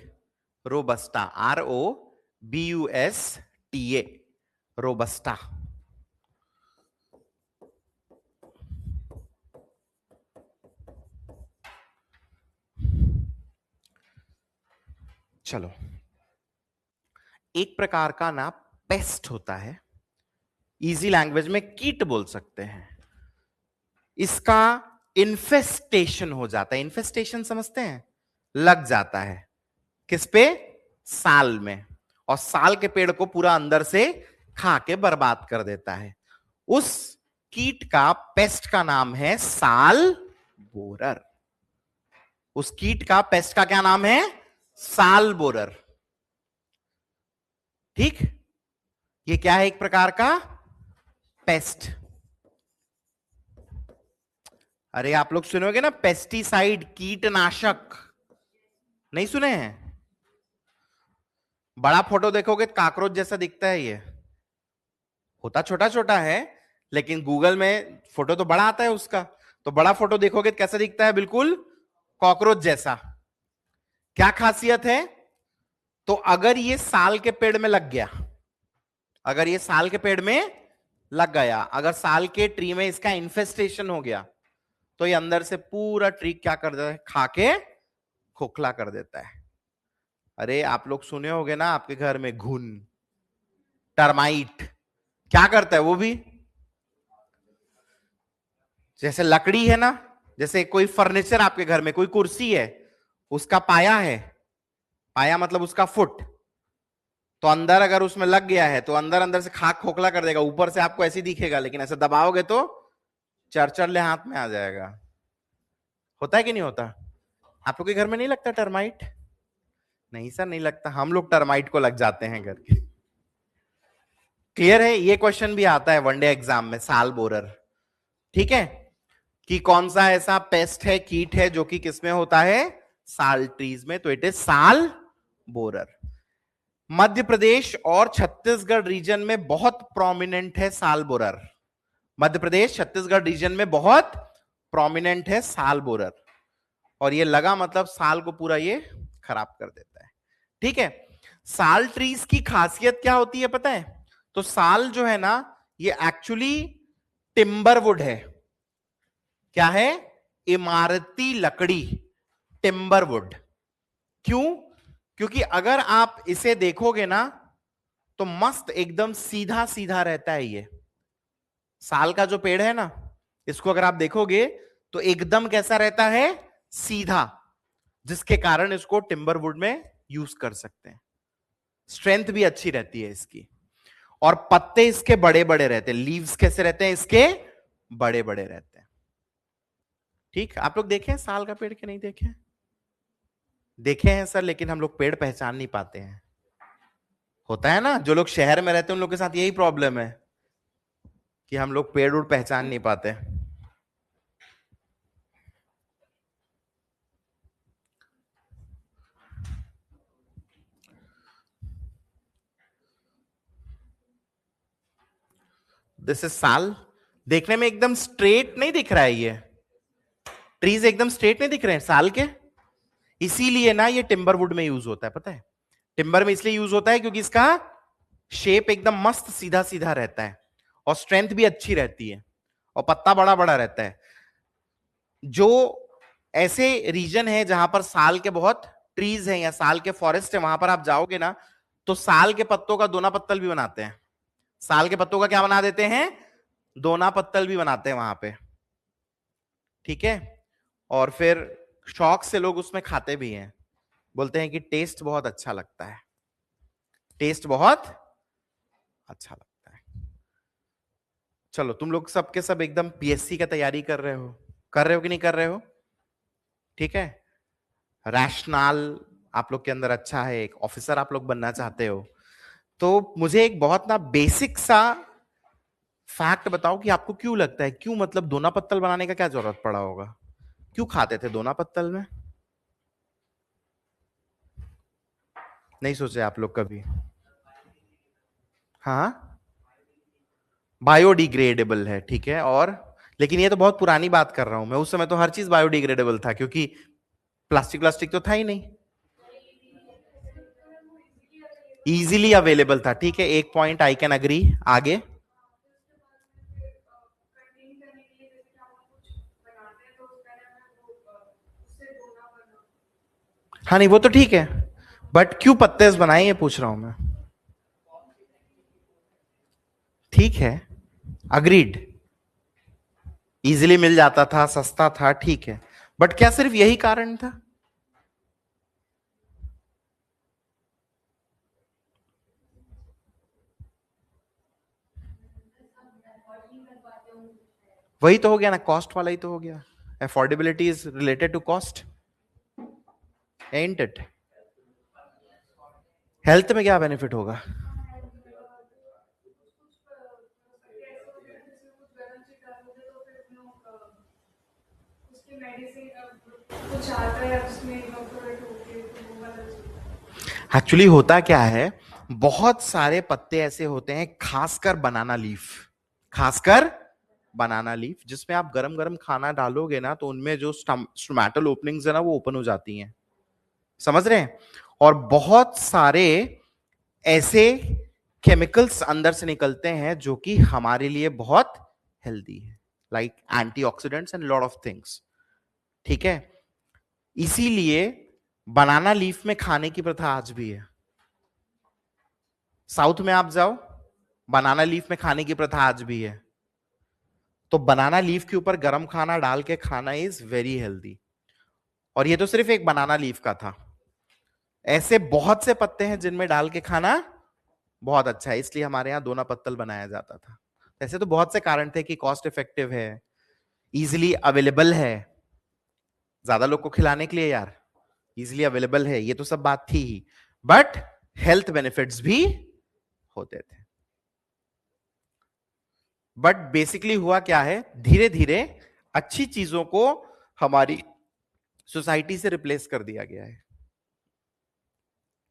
robusta, ROBUSTA, robusta. चलो, एक प्रकार का ना पेस्ट होता है, इजी लैंग्वेज में कीट बोल सकते हैं। इसका इन्फेस्टेशन हो जाता है। इन्फेस्टेशन समझते हैं? लग जाता है किस पे? साल में। और साल के पेड़ को पूरा अंदर से खा के बर्बाद कर देता है। उस कीट का, पेस्ट का नाम है साल बोरर। उस कीट का, पेस्ट का क्या नाम है? साल बोरर। ठीक, ये क्या है? एक प्रकार का पेस्ट। अरे आप लोग सुनोगे ना पेस्टिसाइड, कीटनाशक, नहीं सुने हैं? बड़ा फोटो देखोगे काकरोच जैसा दिखता है। ये होता छोटा छोटा है, लेकिन गूगल में फोटो तो बड़ा आता है उसका। तो बड़ा फोटो देखोगे कैसा दिखता है? बिल्कुल कॉकरोच जैसा। क्या खासियत है? तो अगर ये साल के पेड़ में लग गया, अगर ये साल के पेड़ में लग गया, अगर साल के ट्री में इसका इन्फेस्टेशन हो गया, तो ये अंदर से पूरा ट्री क्या कर देता है? खा के खोखला कर देता है। अरे आप लोग सुने होंगे ना, आपके घर में घुन, टर्माइट, क्या करता है वो भी? जैसे लकड़ी है ना, जैसे कोई फर्नीचर आपके घर में, कोई कुर्सी है, उसका पाया है, पाया मतलब उसका फुट, तो अंदर अगर उसमें लग गया है तो अंदर अंदर से खाक खोखला कर देगा। ऊपर से आपको ऐसे दिखेगा, लेकिन ऐसे दबाओगे तो चरचरले हाथ में आ जाएगा। होता है कि नहीं होता? आप लोग के घर में नहीं लगता टर्माइट? नहीं सर, नहीं लगता। हम लोग टर्माइट को लग जाते हैं घर के। क्लियर है? ये क्वेश्चन भी आता है वनडे एग्जाम में, साल बोरर। ठीक है, कि कौन सा ऐसा पेस्ट है, कीट है, जो कि किसमें होता है? साल ट्रीज में। तो इट इज साल बोरर। मध्य प्रदेश और छत्तीसगढ़ रीजन में बहुत प्रोमिनेंट है साल बोरर। मध्य प्रदेश छत्तीसगढ़ रीजन में बहुत प्रोमिनेंट है साल बोरर। और ये लगा मतलब साल को पूरा ये खराब कर देता है। ठीक है, साल ट्रीज की खासियत क्या होती है पता है? तो साल जो है ना, ये एक्चुअली टिम्बरवुड है। क्या है? इमारती लकड़ी, टिम्बरवुड। क्यों? क्योंकि अगर आप इसे देखोगे ना, तो मस्त एकदम सीधा सीधा रहता है। ये साल का जो पेड़ है ना, इसको अगर आप देखोगे तो एकदम कैसा रहता है? सीधा, जिसके कारण इसको टिम्बरवुड में यूज कर सकते हैं। स्ट्रेंथ भी अच्छी रहती है इसकी। और पत्ते इसके बड़े बड़े रहते हैं। लीव्स कैसे रहते हैं इसके? बड़े बड़े रहते हैं। ठीक, आप लोग देखे हैं साल का पेड़ के नहीं देखे? देखे हैं सर, लेकिन हम लोग पेड़ पहचान नहीं पाते हैं। होता है ना, जो लोग शहर में रहते हैं उन लोग के साथ यही प्रॉब्लम है कि हम लोग पेड़ उड़ पहचान नहीं पाते। दिस इज साल। देखने में एकदम स्ट्रेट नहीं दिख रहा है, ये ट्रीज एकदम स्ट्रेट नहीं दिख रहे हैं साल के। इसीलिए ना ये टिम्बरवुड में यूज होता है, पता है? टिम्बर में इसलिए यूज होता है क्योंकि इसका शेप एकदम मस्त सीधा सीधा रहता है, और स्ट्रेंथ भी अच्छी रहती है, और पत्ता बड़ा बड़ा रहता है। जो ऐसे रीजन है जहां पर साल के बहुत ट्रीज हैं या साल के फॉरेस्ट है, वहां पर आप जाओगे ना, तो साल के पत्तों का दोना पत्तल भी बनाते हैं। साल के पत्तों का क्या बना देते हैं? दोना पत्तल भी बनाते हैं वहां पे। ठीक है, और फिर शौक से लोग उसमें खाते भी हैं। बोलते हैं कि टेस्ट बहुत अच्छा लगता है, टेस्ट बहुत अच्छा लगता है। चलो, तुम लोग सब के सब एकदम पीएससी का तैयारी कर रहे हो, कर रहे हो कि नहीं कर रहे हो? ठीक है, रैशनल आप लोग के अंदर अच्छा है, एक ऑफिसर आप लोग बनना चाहते हो। तो मुझे एक बहुत ना बेसिक सा फैक्ट बताओ कि आपको क्यों लगता है, क्यों मतलब दोना पत्तल बनाने का क्या जरूरत पड़ा होगा? क्यों खाते थे दोना पत्तल में? नहीं सोचे आप लोग कभी? हाँ, बायोडिग्रेडेबल है, ठीक है। और लेकिन ये तो बहुत पुरानी बात कर रहा हूं मैं, उस समय तो हर चीज बायोडिग्रेडेबल था, क्योंकि प्लास्टिक प्लास्टिक तो था ही नहीं। इजीली अवेलेबल था, ठीक है, एक पॉइंट आई कैन अग्री। आगे? हाँ नहीं, वो तो ठीक है, बट क्यों पत्ते बनाए ये पूछ रहा हूं मैं। ठीक है, अग्रीड। इजीली मिल जाता था, सस्ता था, ठीक है, बट क्या सिर्फ यही कारण था? वही तो हो गया ना, कॉस्ट वाला ही तो हो गया। Affordability is related to cost, ain't it? Health में क्या बेनिफिट होगा? एक्चुअली होता क्या है, बहुत सारे पत्ते ऐसे होते हैं, खासकर बनाना लीफ, खासकर बनाना लीफ, जिसमें आप गरम गरम खाना डालोगे ना तो उनमें जो स्टोमेटल ओपनिंग्स है ना वो ओपन हो जाती हैं, समझ रहे हैं? और बहुत सारे ऐसे केमिकल्स अंदर से निकलते हैं जो कि हमारे लिए बहुत हेल्दी है, like antioxidants and lot of things, ठीक है? इसीलिए बनाना लीफ में खाने की प्रथा आज भी है। साउथ में आप जाओ, बनाना लीफ में खाने की प्रथा आज भी है। तो बनाना लीफ के ऊपर गरम खाना डाल के खाना इज वेरी हेल्दी। और ये तो सिर्फ एक बनाना लीफ का था, ऐसे बहुत से पत्ते हैं जिनमें डाल के खाना बहुत अच्छा है, इसलिए हमारे यहाँ दोना पत्तल बनाया जाता था। ऐसे तो बहुत से कारण थे कि कॉस्ट इफेक्टिव है, इजिली अवेलेबल है, ज्यादा लोग को खिलाने के लिए यार, इजिली अवेलेबल है, ये तो सब बात थी ही, बट हेल्थ बेनिफिट्स भी होते थे। बट बेसिकली हुआ क्या है, धीरे धीरे अच्छी चीजों को हमारी सोसाइटी से रिप्लेस कर दिया गया है।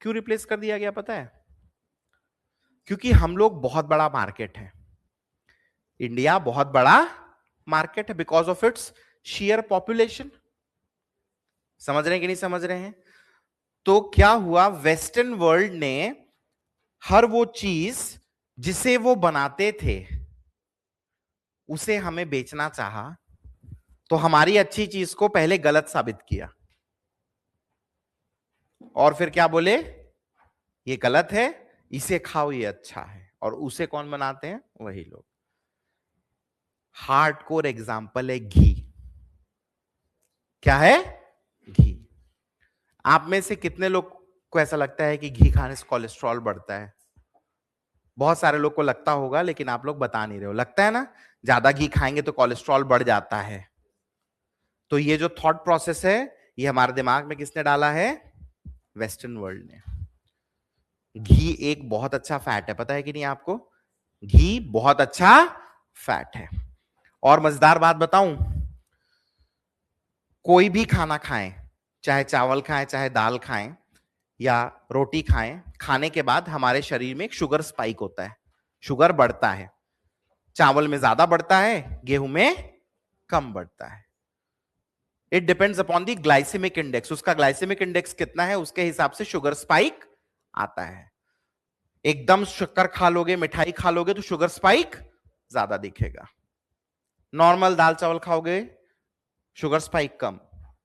क्यों रिप्लेस कर दिया गया पता है? क्योंकि हम लोग बहुत बड़ा मार्केट है, इंडिया बहुत बड़ा मार्केट है, because of its share population. समझ रहे हैं कि नहीं समझ रहे हैं? तो क्या हुआ, वेस्टर्न वर्ल्ड ने हर वो चीज जिसे वो बनाते थे उसे हमें बेचना चाहा, तो हमारी अच्छी चीज को पहले गलत साबित किया, और फिर क्या बोले, ये गलत है, इसे खाओ ये अच्छा है, और उसे कौन बनाते हैं? वही लोग। हार्डकोर एग्जाम्पल है घी। क्या है? घी। आप में से कितने लोग को ऐसा लगता है कि घी खाने से कोलेस्ट्रॉल बढ़ता है? बहुत सारे लोग को लगता होगा, लेकिन आप लोग बता नहीं रहे हो, लगता है ना ज्यादा घी खाएंगे तो कोलेस्ट्रॉल बढ़ जाता है। तो ये जो थॉट प्रोसेस है, ये हमारे दिमाग में किसने डाला है? वेस्टर्न वर्ल्ड ने। घी एक बहुत अच्छा फैट है, पता है कि नहीं आपको? घी बहुत अच्छा फैट है। और मजेदार बात बताऊं, कोई भी खाना खाएं, चाहे चावल खाएं, चाहे दाल खाएं, या रोटी खाएं, खाने के बाद हमारे शरीर में एक शुगर स्पाइक होता है, शुगर बढ़ता है। चावल में ज्यादा बढ़ता है, गेहूं में कम बढ़ता है। It depends upon the glycaemic index, उसका ग्लाइसेमिक इंडेक्स कितना है उसके हिसाब से शुगर स्पाइक आता है। एकदम शक्कर खा लोगे, मिठाई खा लोगे तो शुगर स्पाइक ज्यादा दिखेगा। नॉर्मल दाल चावल खाओगे, शुगर स्पाइक कम,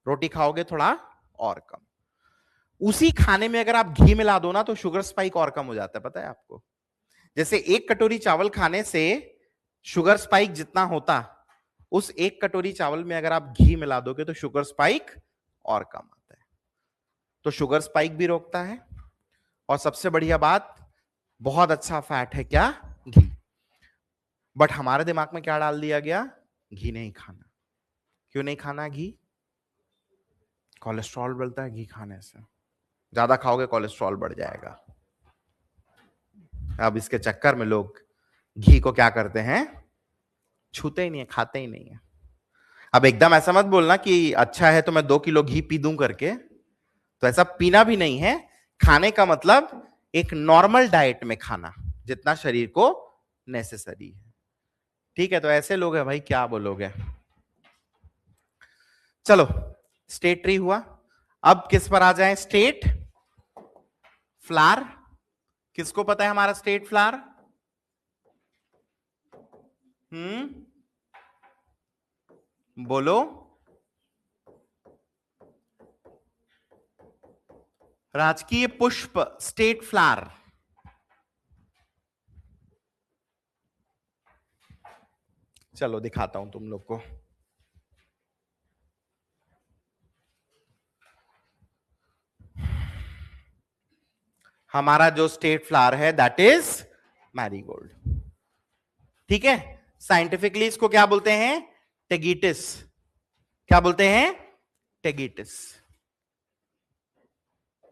रोटी खाओगे थोड़ा और कम। उसी खाने में अगर आप घी मिला दो ना तो शुगर स्पाइक और कम हो जाता है, पता है आपको? जैसे एक कटोरी चावल खाने से शुगर स्पाइक जितना होता, उस एक कटोरी चावल में अगर आप घी मिला दोगे तो शुगर स्पाइक और कम आता है। तो शुगर स्पाइक भी रोकता है, और सबसे बढ़िया बात, बहुत अच्छा फैट है क्या? घी। बट हमारे दिमाग में क्या डाल दिया गया? घी नहीं खाना। क्यों नहीं खाना घी? कोलेस्ट्रॉल बढ़ता है घी खाने से, ज्यादा खाओगे कोलेस्ट्रॉल बढ़ जाएगा। अब इसके चक्कर में लोग घी को क्या करते हैं? छूते ही नहीं है, खाते ही नहीं है। अब एकदम ऐसा मत बोलना कि अच्छा है तो मैं 2 किलो घी पी दूं करके, तो ऐसा पीना भी नहीं है। खाने का मतलब एक नॉर्मल डाइट में खाना, जितना शरीर को नेसेसरी है, ठीक है? तो ऐसे लोग हैं भाई, क्या बोलोगे? चलो, स्टेट ट्री हुआ, अब किस पर आ जाए? State flower. किसको पता है हमारा स्टेट फ्लावर? बोलो। राजकीय पुष्प स्टेट फ्लावर। चलो दिखाता हूं तुम लोग को। हमारा जो स्टेट फ्लावर है दैट इज मैरीगोल्ड। ठीक है, साइंटिफिकली इसको क्या बोलते हैं? टेगिटिस। क्या बोलते हैं? टेगिटिस।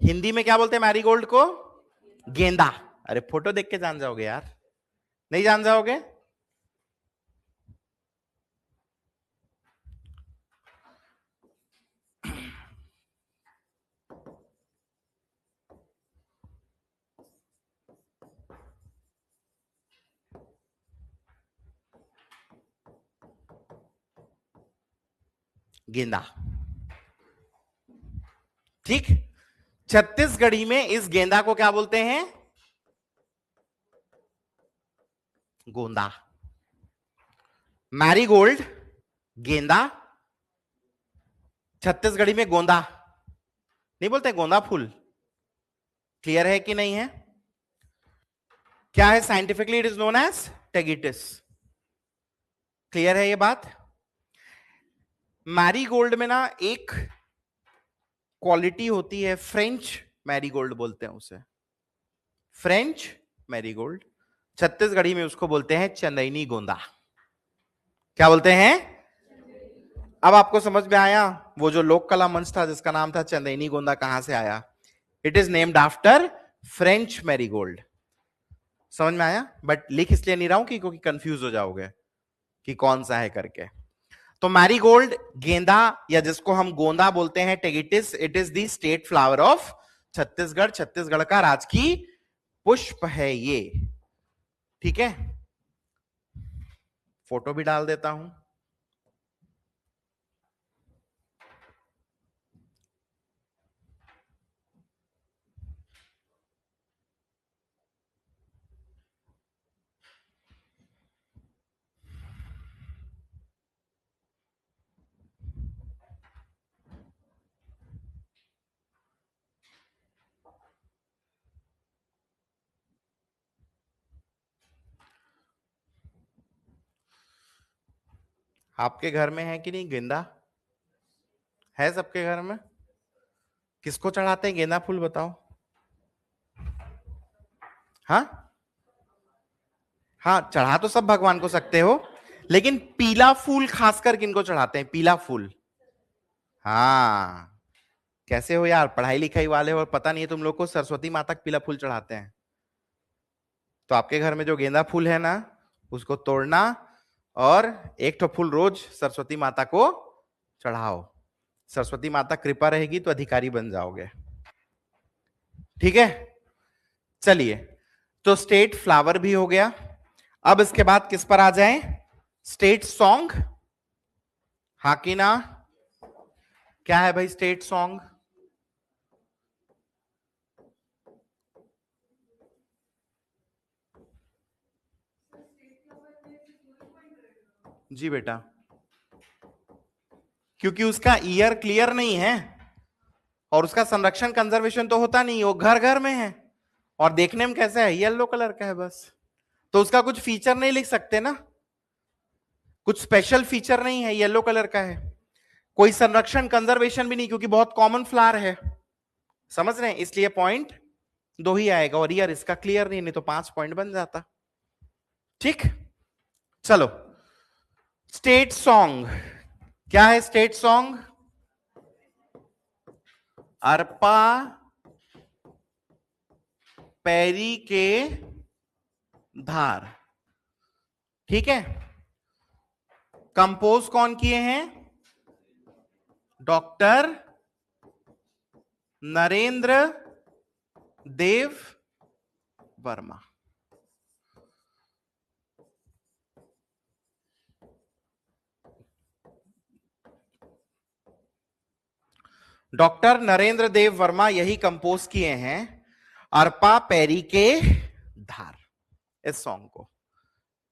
हिंदी में क्या बोलते हैं मैरीगोल्ड को? गेंदा। अरे फोटो देख के जान जाओगे यार, नहीं जान जाओगे? गेंदा। ठीक, छत्तीसगढ़ी में इस गेंदा को क्या बोलते हैं? गोंदा। मैरीगोल्ड, गेंदा, छत्तीसगढ़ी में गोंदा नहीं बोलते, गोंदा फूल। क्लियर है कि नहीं है? क्या है scientifically? It is known as tegitis. Clear है ये बात? मैरीगोल्ड में ना एक क्वालिटी होती है, फ्रेंच मैरीगोल्ड बोलते हैं उसे, फ्रेंच मैरीगोल्ड। छत्तीसगढ़ी में उसको बोलते हैं चंदैनी गोंदा। क्या बोलते हैं? अब आपको समझ में आया वो जो लोक कला मंच था जिसका नाम था चंदैनी गोंदा कहां से आया? It is named after French marigold. समझ में आया? बट लिख इसलिए नहीं रहा हूं कि क्योंकि कंफ्यूज हो जाओगे कि कौन सा है करके। तो मैरीगोल्ड, गेंदा, या जिसको हम गोंदा बोलते हैं tagetes, it is the state flower of Chhattisgarh. Chhattisgarh का राजकीय पुष्प है ये। ठीक है, फोटो भी डाल देता हूं। आपके घर में है कि नहीं गेंदा? है सबके घर में? किसको चढ़ाते हैं गेंदा फूल बताओ? हाँ, हाँ चढ़ा तो सब भगवान को सकते हो, लेकिन पीला फूल खासकर किनको चढ़ाते हैं? पीला फूल। हाँ, कैसे हो यार, पढ़ाई लिखाई वाले हो और पता नहीं है तुम लोग को सरस्वती माता को पीला फूल चढ़ाते हैं। तो आपके घर में जो गेंदा फूल है ना, उसको तोड़ना और एक तो फूल रोज सरस्वती माता को चढ़ाओ। सरस्वती माता कृपा रहेगी तो अधिकारी बन जाओगे। ठीक है, चलिए, तो स्टेट फ्लावर भी हो गया। अब इसके बाद किस पर आ जाएं? State song. हाँ कि ना? क्या है भाई स्टेट सॉन्ग? जी बेटा, क्योंकि उसका ईयर क्लियर नहीं है और उसका संरक्षण कंजर्वेशन तो होता नहीं, वो घर घर में है और देखने में कैसा है? येलो कलर का है बस। तो उसका कुछ फीचर नहीं लिख सकते ना, कुछ स्पेशल फीचर नहीं है, येलो कलर का है। कोई संरक्षण कंजर्वेशन भी नहीं, क्योंकि बहुत कॉमन फ्लावर है। समझ रहे हैं? इसलिए पॉइंट 2 ही आएगा और ईयर इसका क्लियर नहीं तो 5 पॉइंट बन जाता। ठीक, चलो, स्टेट सॉन्ग। क्या है स्टेट सॉन्ग? अरपा पैरी के धार। ठीक है, कंपोज कौन किए हैं? डॉक्टर नरेंद्र देव वर्मा। डॉक्टर नरेंद्र देव वर्मा यही कंपोज किए हैं अरपा पैरी के धार, इस सॉन्ग को।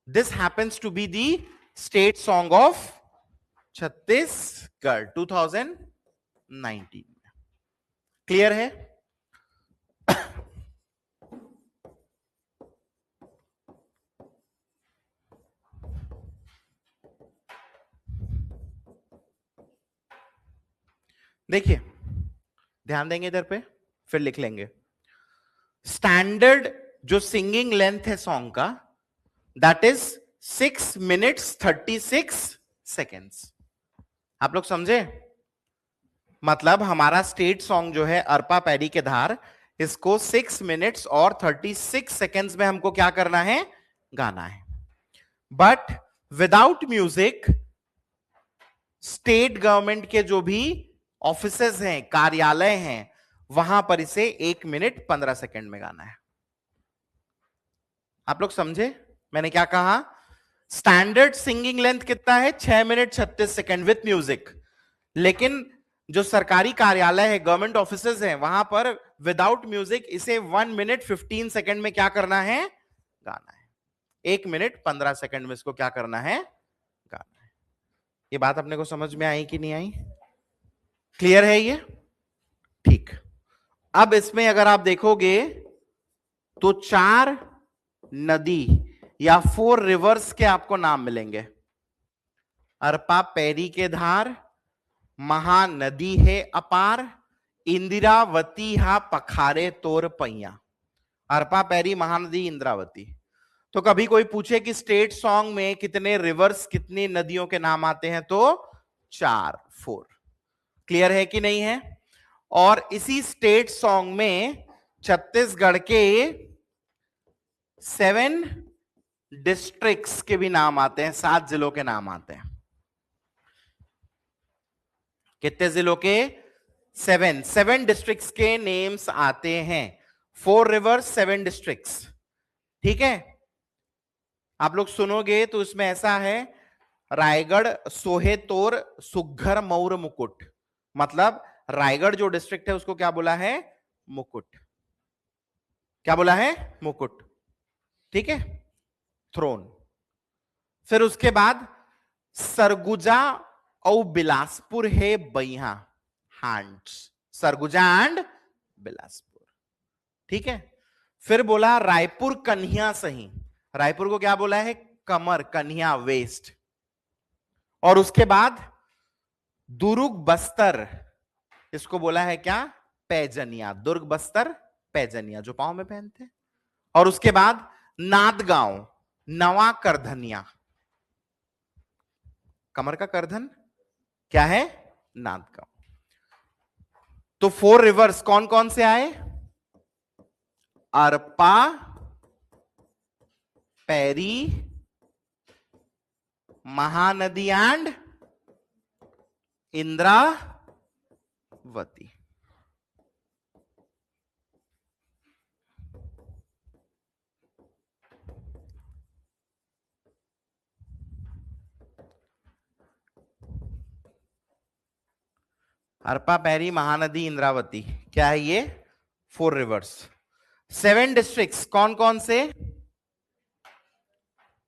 This happens to be the state song of Chhattisgarh 2019 में। क्लियर है? देखिए, ध्यान देंगे इधर पे, फिर लिख लेंगे। स्टैंडर्ड जो सिंगिंग लेंथ है सॉन्ग का, दैट इज 6 minutes 36 seconds। आप लोग समझे? मतलब हमारा स्टेट सॉन्ग जो है अरपा पैरी के धार, इसको 6 minutes और 36 seconds में हमको क्या करना है, गाना है। But without music state government के जो भी ऑफिसेज हैं, कार्यालय हैं, वहां पर इसे 1 minute 15 seconds में गाना है। आप लोग समझे मैंने क्या कहा? स्टैंडर्ड सिंगिंग लेंथ कितना है? 6 minutes 36 seconds विथ म्यूजिक। लेकिन जो सरकारी कार्यालय है, गवर्नमेंट ऑफिसेज हैं, वहां पर विदाउट म्यूजिक इसे 1 minute 15 seconds में क्या करना है, गाना है। 1 minute 15 seconds में इसको क्या करना है, गाना है। ये बात अपने को समझ में आई कि नहीं आई? क्लियर है ये? ठीक। अब इसमें अगर आप देखोगे तो 4 नदी या 4 रिवर्स के आपको नाम मिलेंगे। अरपा पैरी के धार, महानदी है अपार, इंदिरावती हा पखारे तोर पैया। अरपा पैरी, महानदी, इंदिरावती। तो कभी कोई पूछे कि स्टेट सॉन्ग में कितने रिवर्स, कितनी नदियों के नाम आते हैं, तो 4। क्लियर है कि नहीं है? और इसी स्टेट सॉन्ग में छत्तीसगढ़ के 7 डिस्ट्रिक्ट्स के भी नाम आते हैं, 7 जिलों के नाम आते हैं। कितने जिलों के? 7 डिस्ट्रिक्ट्स के नेम्स आते हैं। 4 रिवर्स, 7 डिस्ट्रिक्ट्स। ठीक है? आप लोग सुनोगे तो इसमें ऐसा है, रायगढ़ सोहे तोर सुघर मौर मुकुट। मतलब रायगढ़ जो डिस्ट्रिक्ट है उसको क्या बोला है? मुकुट। क्या बोला है? मुकुट। ठीक है, थ्रोन। फिर उसके बाद सरगुजा और बिलासपुर है बैहा, हैंड्स। सरगुजा एंड बिलासपुर। ठीक है। फिर बोला रायपुर कन्हिया सही। रायपुर को क्या बोला है? कमर, कन्हिया, वेस्ट। और उसके बाद दुर्ग बस्तर, इसको बोला है क्या? पैजनिया। दुर्ग बस्तर पैजनिया, जो पांव में पहनते हैं। और उसके बाद नादगांव, नवा करधनिया। कमर का करधन क्या है? नादगांव। तो 4 रिवर्स कौन कौन से आए? अरपा पैरी, महानदी एंड इंद्रावती। अरपा पैरी, महानदी, इंद्रावती, क्या है ये? 4 रिवर्स। 7 डिस्ट्रिक्ट्स कौन कौन से?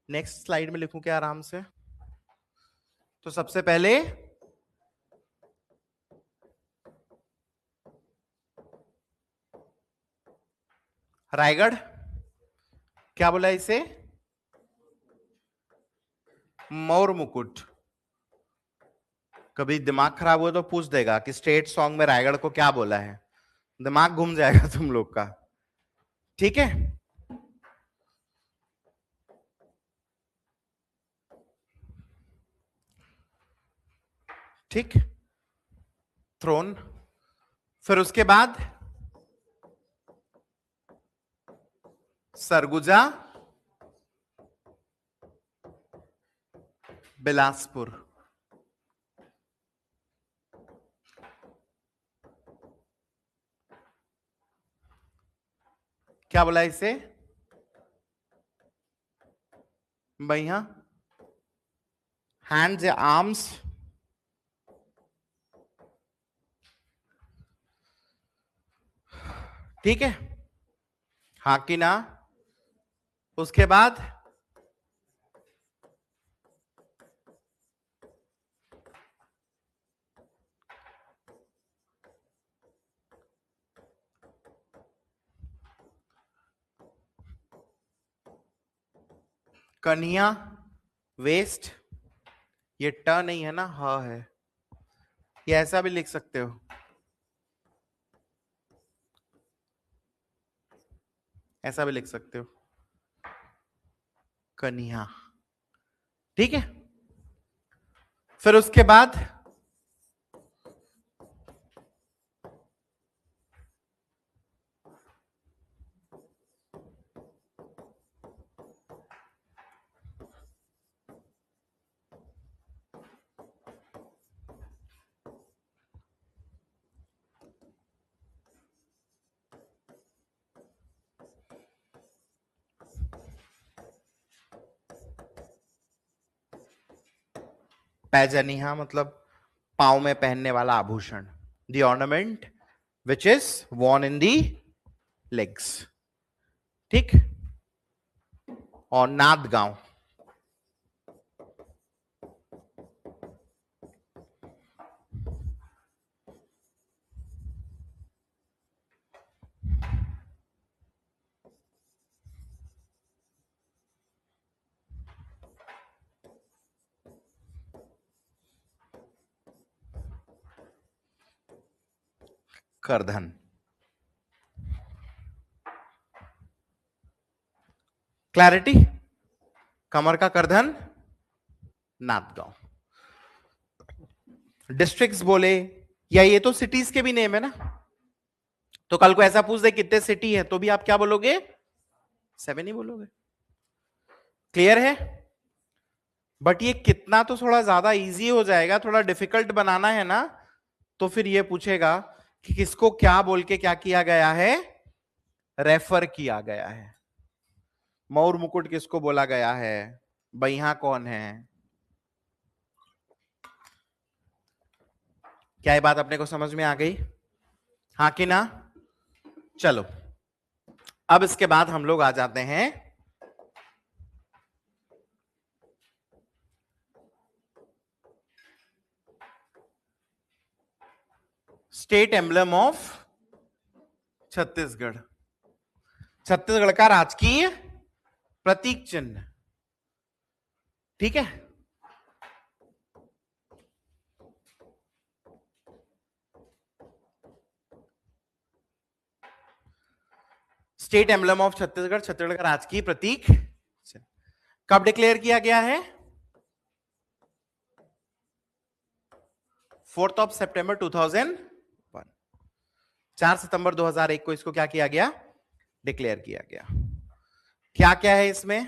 नेक्स्ट स्लाइड में लिखूं क्या आराम से? तो सबसे पहले रायगढ़, क्या बोला इसे? मौर मुकुट। कभी दिमाग खराब हुआ तो पूछ देगा कि स्टेट सॉन्ग में रायगढ़ को क्या बोला है, दिमाग घूम जाएगा तुम लोग का। ठीक है। ठीक, थ्रोन। फिर उसके बाद सरगुजा, बिलासपुर। क्या बोला इसे? भैया हैंड्स या आर्म्स। ठीक है, हाँ कि ना? उसके बाद कन्हिया, वेस्ट। ये ट नहीं है ना, ह है। या ऐसा भी लिख सकते हो, ऐसा भी लिख सकते हो, कन्या। ठीक है, फिर उसके बाद पैजनिहा मतलब पांव में पहनने वाला आभूषण, the ornament which is worn in the legs. ठीक, और नाद गांव, करधन। क्लैरिटी, कमर का करधन, नादगांव। डिस्ट्रिक्ट्स बोले, या ये तो सिटीज के भी नेम है ना, तो कल को ऐसा पूछ दे कितने सिटी है, तो भी आप क्या बोलोगे, 7 ही बोलोगे। क्लियर है? बट ये कितना तो थोड़ा ज्यादा इजी हो जाएगा, थोड़ा डिफिकल्ट बनाना है ना, तो फिर ये पूछेगा कि किसको क्या बोल के क्या किया गया है, रेफर किया गया है। मौर मुकुट किसको बोला गया है, बैहा कौन है। क्या ये बात अपने को समझ में आ गई, हाँ कि ना? चलो, अब इसके बाद हम लोग आ जाते हैं state emblem of Chhattisgarh, Chhattisgarh का राजकीय प्रतीक चिन्ह। ठीक है, state emblem of Chhattisgarh, Chhattisgarh का राजकीय प्रतीक चिन्ह कब डिक्लेयर किया गया है, 4 सितंबर 2001, 4 सितंबर 2001 को इसको क्या किया गया, डिक्लेयर किया गया। क्या क्या है इसमें,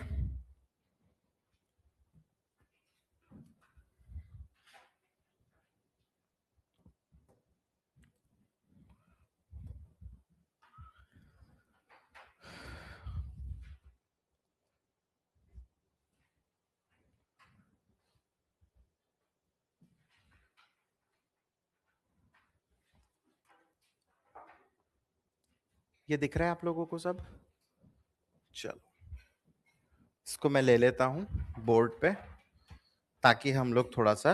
ये दिख रहा है आप लोगों को सब? चलो, इसको मैं ले लेता हूं बोर्ड पे, ताकि हम लोग थोड़ा सा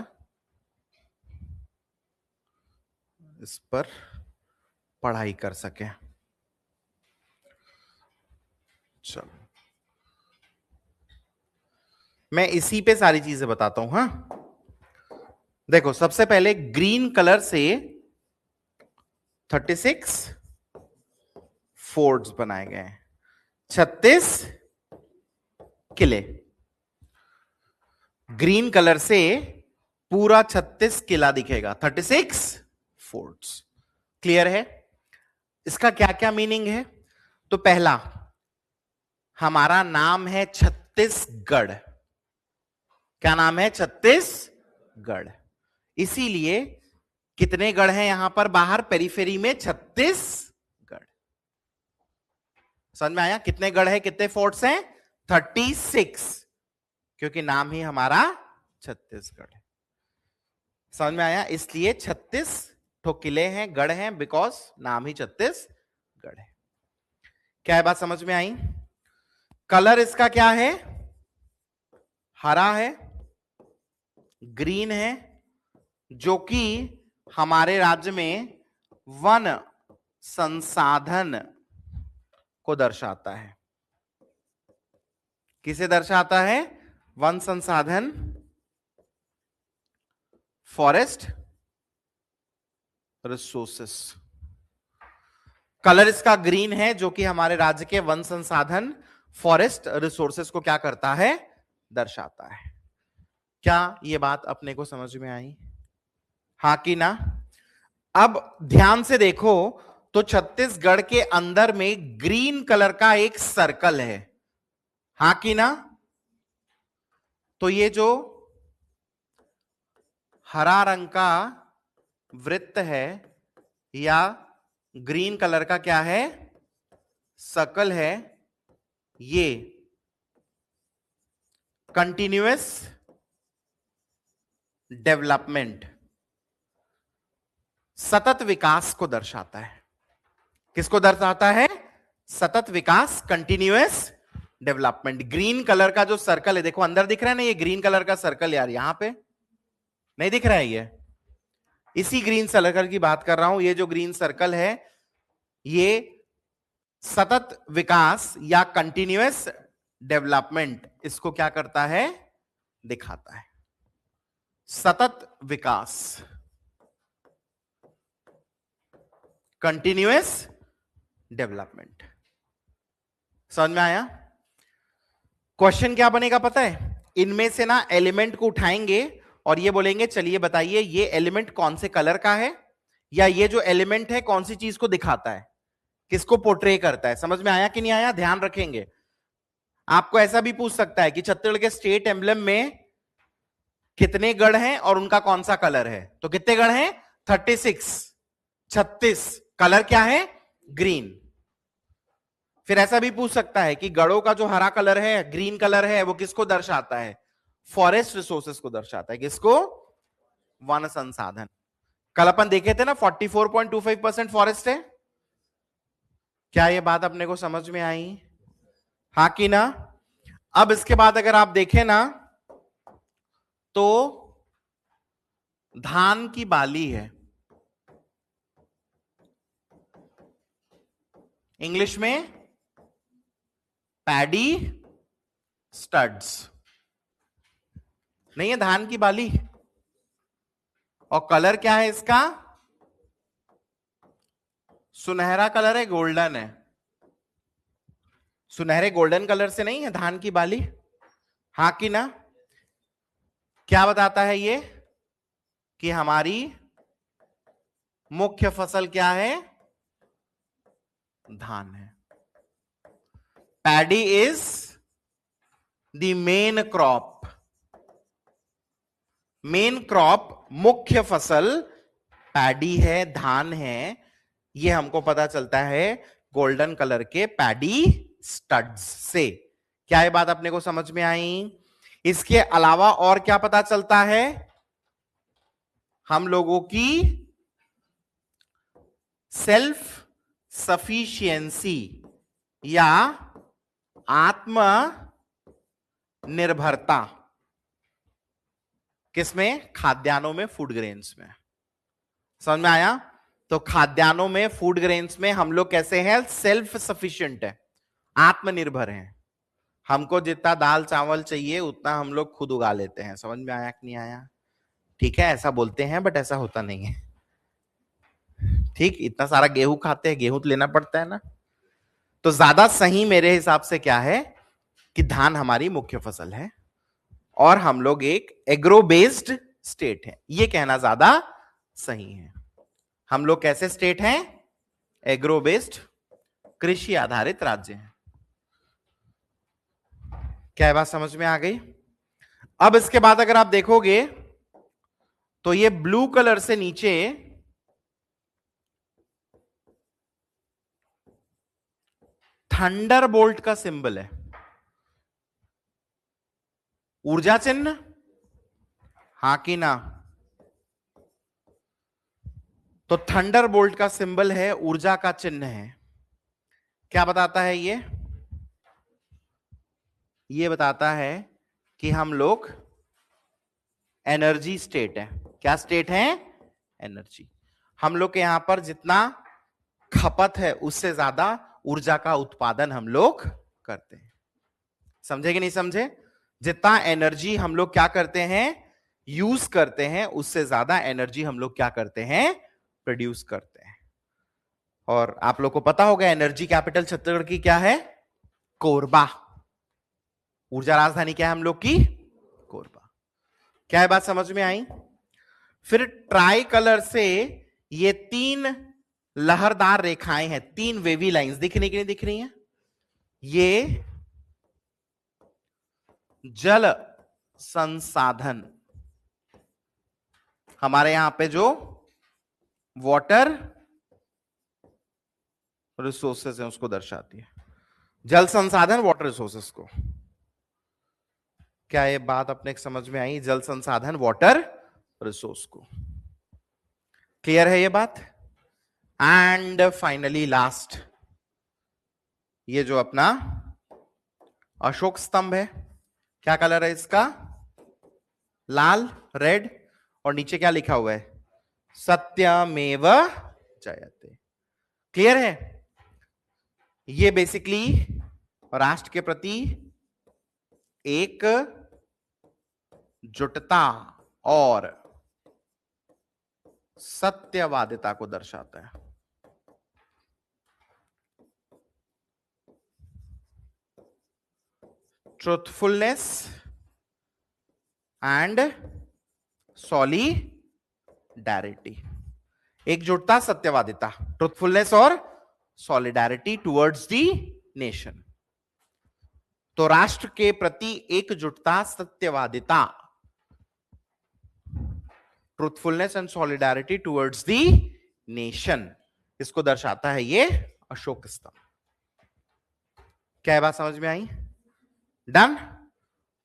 इस पर पढ़ाई कर सके। चलो, मैं इसी पे सारी चीजें बताता हूं। हाँ, देखो, सबसे पहले ग्रीन कलर से 36 फोर्ट्स बनाए गए हैं, 36 किले। ग्रीन कलर से पूरा 36 किला दिखेगा, 36 फोर्ट्स। क्लियर है? इसका क्या क्या मीनिंग है? तो पहला, हमारा नाम है छत्तीसगढ़। क्या नाम है? छत्तीसगढ़। इसीलिए कितने गढ़ हैं यहां पर बाहर पेरीफेरी में? 36 गढ़। समझ में आया? कितने गढ़ है, कितने फोर्ट्स हैं? 36, क्योंकि नाम ही हमारा छत्तीसगढ़ है। समझ में आया? इसलिए 36 ठो किले हैं, गढ़ हैं, बिकॉज नाम ही छत्तीसगढ़ है। क्या है बात समझ में आई? कलर इसका क्या है? हरा है, ग्रीन है, जो कि हमारे राज्य में वन संसाधन को दर्शाता है। किसे दर्शाता है? वन संसाधन, फॉरेस्ट रिसोर्सेस। कलर इसका ग्रीन है जो कि हमारे राज्य के वन संसाधन फॉरेस्ट रिसोर्सेस को क्या करता है, दर्शाता है। क्या ये बात अपने को समझ में आई, हाँ कि ना? अब ध्यान से देखो तो छत्तीसगढ़ के अंदर में ग्रीन कलर का एक सर्कल है, हाँ कि ना? तो ये जो हरा रंग का वृत्त है या ग्रीन कलर का क्या है, सर्कल है, ये कंटिन्यूअस डेवलपमेंट, सतत विकास को दर्शाता है। किसको दर्शाता है? सतत विकास, कंटिन्यूअस डेवलपमेंट। ग्रीन कलर का जो सर्कल है, देखो अंदर दिख रहा है ना ये ग्रीन कलर का सर्कल, यार यहां पे नहीं दिख रहा है, ये इसी ग्रीन सर्कल की बात कर रहा हूं। ये जो ग्रीन सर्कल है ये सतत विकास या कंटिन्यूअस डेवलपमेंट, इसको क्या करता है, दिखाता है। सतत विकास, कंटिन्यूअस डेवलपमेंट, समझ में आया? क्वेश्चन क्या बनेगा पता है? इनमें से ना एलिमेंट को उठाएंगे और ये बोलेंगे चलिए बताइए ये एलिमेंट कौन से कलर का है, या ये जो एलिमेंट है कौन सी चीज को दिखाता है, किसको पोर्ट्रे करता है। समझ में आया कि नहीं आया? ध्यान रखेंगे। आपको ऐसा भी पूछ सकता है कि छत्तीसगढ़ के स्टेट एम्बलम में कितने गढ़ हैं और उनका कौन सा कलर है, तो कितने गढ़ हैं? 36, 36। कलर क्या है? ग्रीन। फिर ऐसा भी पूछ सकता है कि गढ़ों का जो हरा कलर है, ग्रीन कलर है, वो किसको दर्शाता है? फॉरेस्ट रिसोर्सेस को दर्शाता है। किसको? वन संसाधन। कल अपन देखे थे ना 44.25% फॉरेस्ट है। क्या ये बात अपने को समझ में आई, हाँ कि ना? अब इसके बाद अगर आप देखें ना तो धान की बाली है, इंग्लिश में पैडी स्टड्स, नहीं है धान की बाली। और कलर क्या है इसका? सुनहरा कलर है, गोल्डन है। सुनहरे गोल्डन कलर से नहीं है धान की बाली, हाँ कि ना? क्या बताता है ये कि हमारी मुख्य फसल क्या है? धान है। Paddy is the main crop. Main crop, मुख्य फसल पैडी है, धान है। ये हमको पता चलता है गोल्डन कलर के पैडी स्टड्स से। क्या ये बात अपने को समझ में आई? इसके अलावा और क्या पता चलता है? हम लोगों की सेल्फ सफिशिएंसी या आत्म निर्भरता, किसमें? खाद्यान्नों में, फूड ग्रेन्स में। समझ में आया? तो खाद्यान्नों में, फूड ग्रेन्स में हम लोग कैसे हैं? सेल्फ सफिशिएंट है, आत्मनिर्भर हैं। हमको जितना दाल चावल चाहिए उतना हम लोग खुद उगा लेते हैं। समझ में आया कि नहीं आया? ठीक है, ऐसा बोलते हैं बट ऐसा होता नहीं है। ठीक, इतना सारा गेहूं खाते हैं, गेहूं तो लेना पड़ता है ना। तो ज्यादा सही मेरे हिसाब से क्या है कि धान हमारी मुख्य फसल है और हम लोग एक एग्रो बेस्ड स्टेट है, ये कहना ज्यादा सही है। हम लोग कैसे स्टेट हैं? एग्रो बेस्ड, कृषि आधारित राज्य हैं। क्या बात समझ में आ गई? अब इसके बाद अगर आप देखोगे तो ये ब्लू कलर से नीचे थंडरबोल्ट का सिंबल है, ऊर्जा चिन्ह, हाँ कि ना? तो थंडरबोल्ट का सिंबल है, ऊर्जा का चिन्ह है। क्या बताता है ये? ये बताता है कि हम लोग एनर्जी स्टेट है। क्या स्टेट है? एनर्जी। हम लोग के यहां पर जितना खपत है उससे ज्यादा ऊर्जा का उत्पादन हम लोग करते हैं। समझे कि नहीं समझे? जितना एनर्जी हम लोग क्या करते हैं? यूज करते हैं, उससे ज्यादा एनर्जी हम लोग क्या करते हैं? प्रोड्यूस करते हैं। और आप लोग को पता होगा एनर्जी कैपिटल छत्तीसगढ़ की क्या है? कोरबा। ऊर्जा राजधानी क्या है हम लोग की? कोरबा। क्या है बात समझ में आई? फिर ट्राई कलर से ये 3 लहरदार रेखाएं हैं, 3 वेवी लाइंस दिख रही कि नहीं दिख रही हैं? ये जल संसाधन, हमारे यहां पे जो वाटर रिसोर्सेज है उसको दर्शाती है। जल संसाधन वाटर रिसोर्सेज को। क्या ये बात अपने समझ में आई? जल संसाधन वाटर रिसोर्स को। क्लियर है ये बात? एंड फाइनली लास्ट, ये जो अपना अशोक स्तंभ है, क्या कलर है इसका? लाल, रेड, और नीचे क्या लिखा हुआ है? सत्यमेव जयते। क्लियर है? ये बेसिकली राष्ट्र के प्रति एक जुटता और सत्यवादिता को दर्शाता है। ट्रुथफुलनेस एंड सॉलिडैरिटी, एकजुटता, सत्यवादिता, ट्रुथफुलनेस और सॉलिडैरिटी टुवर्ड्स दी नेशन। तो राष्ट्र के प्रति एकजुटता, सत्यवादिता, truthfulness and solidarity towards the nation, इसको दर्शाता है ये अशोक स्तंभ। क्या है बात समझ में आई? डन।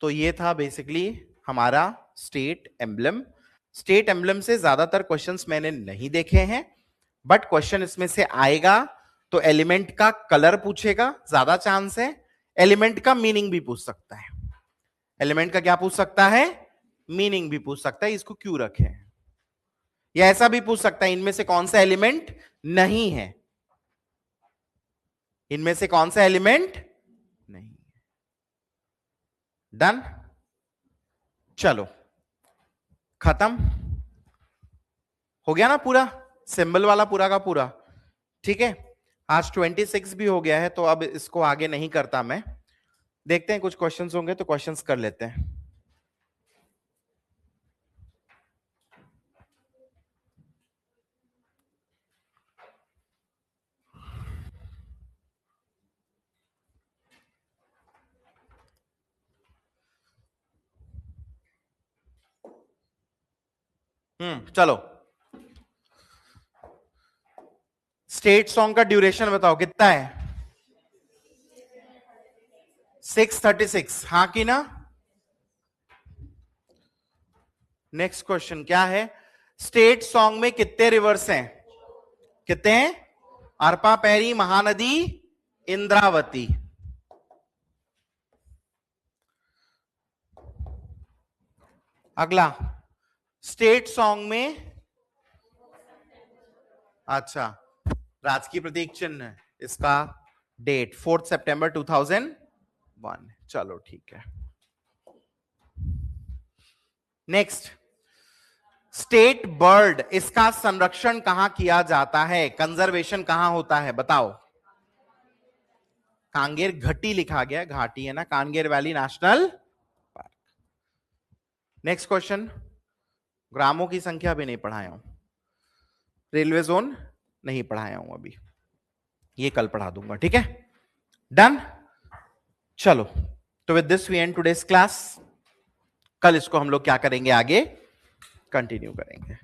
तो ये था बेसिकली हमारा स्टेट एम्ब्लम। स्टेट एम्ब्लम से ज्यादातर क्वेश्चंस मैंने नहीं देखे हैं, बट क्वेश्चन इसमें से आएगा तो एलिमेंट का कलर पूछेगा, ज्यादा चांस है। एलिमेंट का मीनिंग भी पूछ सकता है। एलिमेंट का क्या पूछ सकता है? मीनिंग भी पूछ सकता है, इसको क्यों रखे। या ऐसा भी पूछ सकता है इनमें से कौन सा एलिमेंट नहीं है, इनमें से कौन सा एलिमेंट नहीं। डन। चलो खत्म हो गया ना पूरा सिंबल वाला, पूरा का पूरा। ठीक है, आज 26 भी हो गया है, तो अब इसको आगे नहीं करता मैं। देखते हैं कुछ क्वेश्चंस होंगे तो क्वेश्चंस कर लेते हैं। चलो स्टेट सॉन्ग का ड्यूरेशन बताओ कितना है? 636, हाँ कि ना? नेक्स्ट क्वेश्चन क्या है? स्टेट सॉन्ग में कितने रिवर्स हैं? कितने हैं? अरपा, पैरी, महानदी, इंद्रावती। अगला स्टेट सॉन्ग में, अच्छा, राजकीय प्रतीक चिन्ह, इसका डेट 4 सितंबर 2001। चलो ठीक है। नेक्स्ट, स्टेट बर्ड, इसका संरक्षण कहां किया जाता है? कंजर्वेशन कहां होता है बताओ? कांगेर घटी लिखा गया, घाटी है ना, Kanger valley national park. Next question, ग्रामों की संख्या भी नहीं पढ़ाया हूं, रेलवे जोन नहीं पढ़ाया हूं अभी, ये कल पढ़ा दूंगा, ठीक है? डन। चलो, तो with this we end today's class. कल इसको हम लोग क्या करेंगे? आगे कंटिन्यू करेंगे।